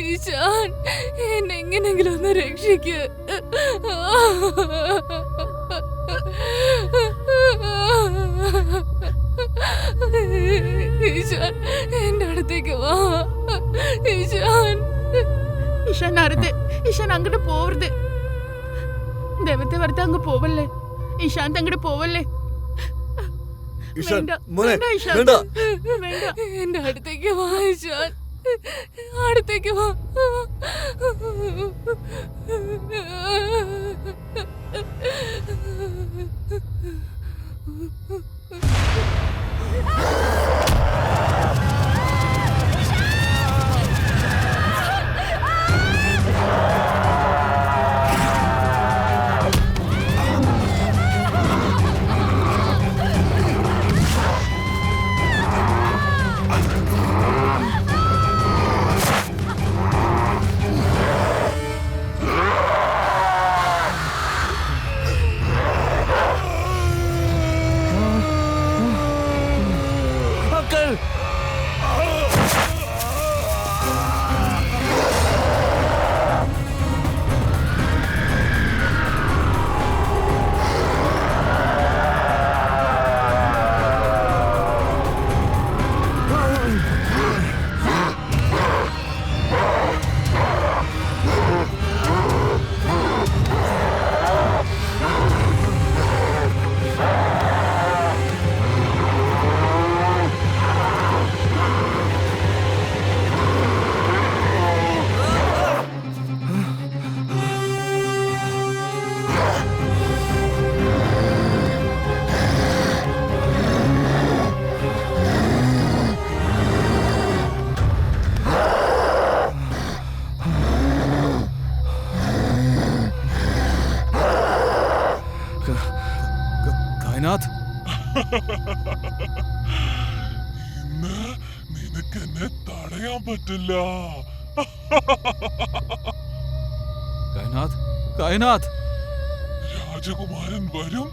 ഈശാൻ, എന്നെ എങ്ങനെങ്കിലും ഒന്ന് രക്ഷിക്ക്. ഈശാൻ, എന്റെ അടുത്തേക്ക് വാ. ഈശാൻ, ഇഷാൻ അരുത്. ഇഷാൻ അങ്ങോട്ട് പോവരുത്. ദൈവത്തെ വെറുതെ അങ്ങ് പോവല്ലേ. ഇഷാന്ത് അങ്ങോട്ട് പോവല്ലേ. ഇഷാൻ, വേണ്ട, മോനെ, വേണ്ട ഇഷാൻ. വേണ്ട. വേണ്ട. എന്റെ അടുത്തേക്ക് വാ ഈശാൻ, അടുത്തേക്ക് വാ. കായനാഥ്, ഇന്ന് നിനക്ക് എന്നെ തടയാൻ പറ്റില്ല. കായനാഥ്, കായനാഥ്. രാജകുമാരൻ വരും,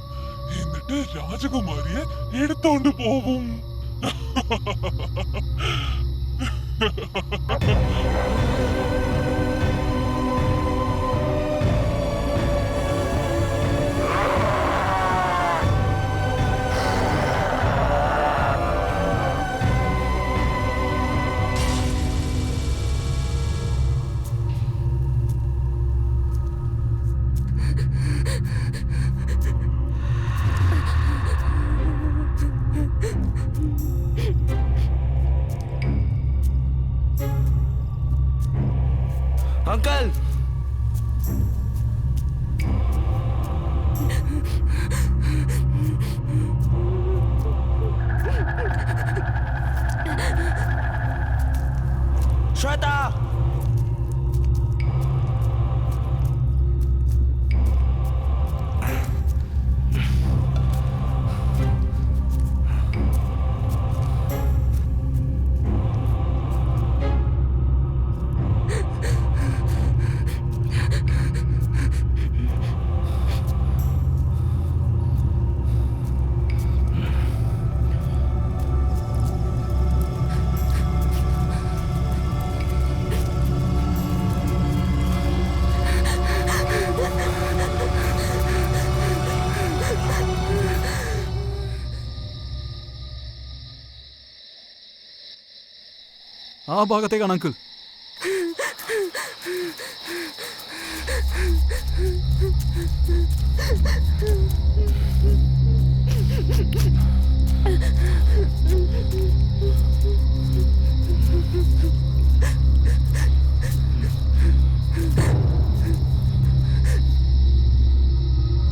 എന്നിട്ട് രാജകുമാരിയെ എടുത്തോണ്ട് പോവും. अंकल श्वेता ആ ഭാഗത്തേക്കാണ് അങ്കിൾ.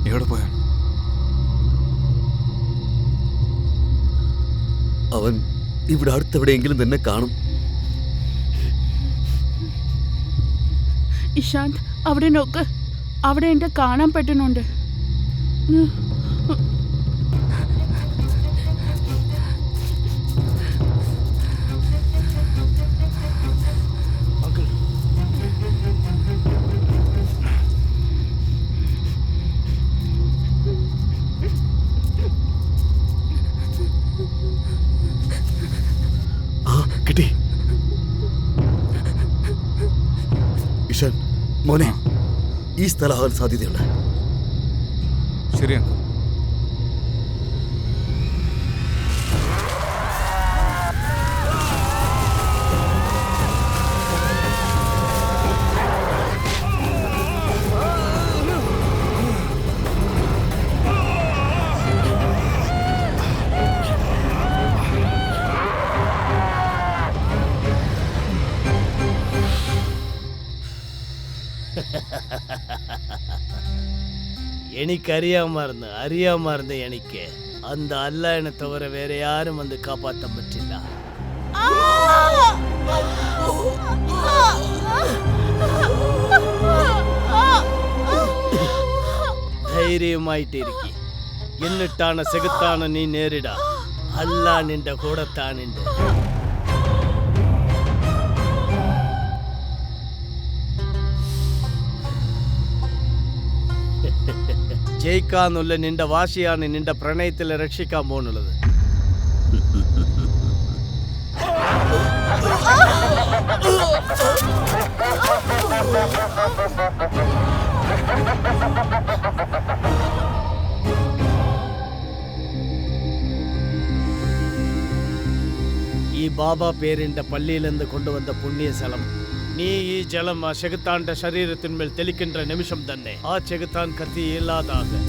എവിടെ പോയാ? അവൻ ഇവിടെ അടുത്തെവിടെയെങ്കിലും തന്നെ കാണും. ഇഷാന്ത്, അവിടെ നോക്ക്. അവിടെ എന്റെ കാണാൻ പറ്റുന്നുണ്ട്. ആ, കിട്ടി. ഇഷാൻ മോനെ, ഈ സ്ഥലമാകാൻ സാധ്യതയുണ്ട്. ശരി അങ്കിൾ. അറിയാമായിരുന്നു എനിക്ക് அந்த அல்லாஹ்னை தவிர வேற யாரும் வந்து காப்பாற்ற பറ്റില്ല. ധൈര്യമായിട്ടിരിക്കും. എന്നിട്ടാണ് സെഗത്താണ് നീ നേരിടാ. അല്ലാഹ് നിന്റെ കൂടത്താനുണ്ട്. ജയിക്കാന്നുള്ള നിന്റെ വാശിയാണ് നിന്റെ പ്രണയത്തിൽ രക്ഷിക്കാൻ പോകുന്നുള്ളത്. ഈ ബാബ പേരിന്റെ പള്ളിയിൽ നിന്ന് കൊണ്ടുവന്ന പുണ്യ സ്ഥലം. നീ ഈ ജലം ആ ചെകുത്താന്റെ ശരീരത്തിന്മേൽ തെളിക്കിன்ற നിമിഷം തന്നെ ആ ചെകുത്താൻ കത്തി ഇല്ലാതാകും.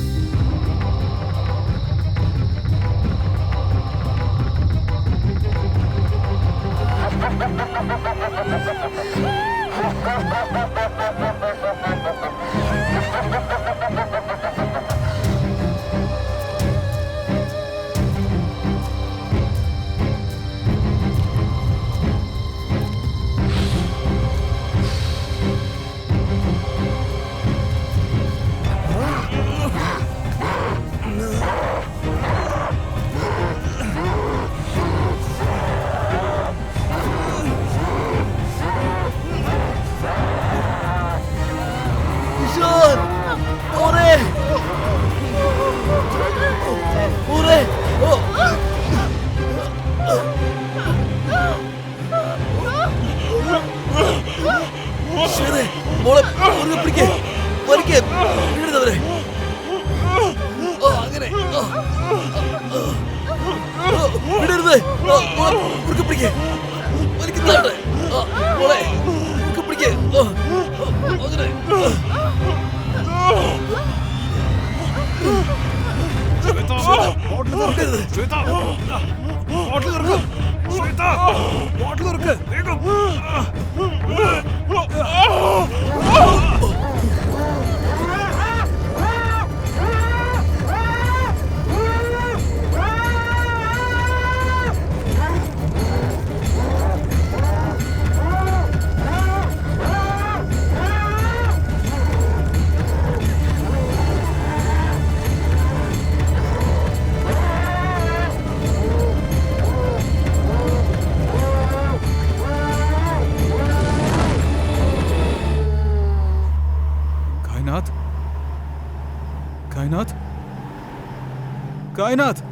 കായനാഥ്,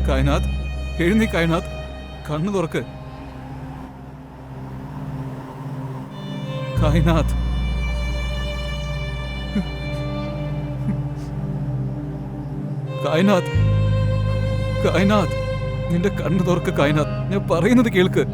കായനാഥ്, എഴുന്നേ കായനാഥ്, കണ്ണു തുറക്ക്. കായനാഥ്, കായനാഥ്, കായനാഥ്, നിന്റെ കണ്ണു തുറക്ക് കായനാഥ്. ഞാൻ പറയുന്നത് കേൾക്ക്.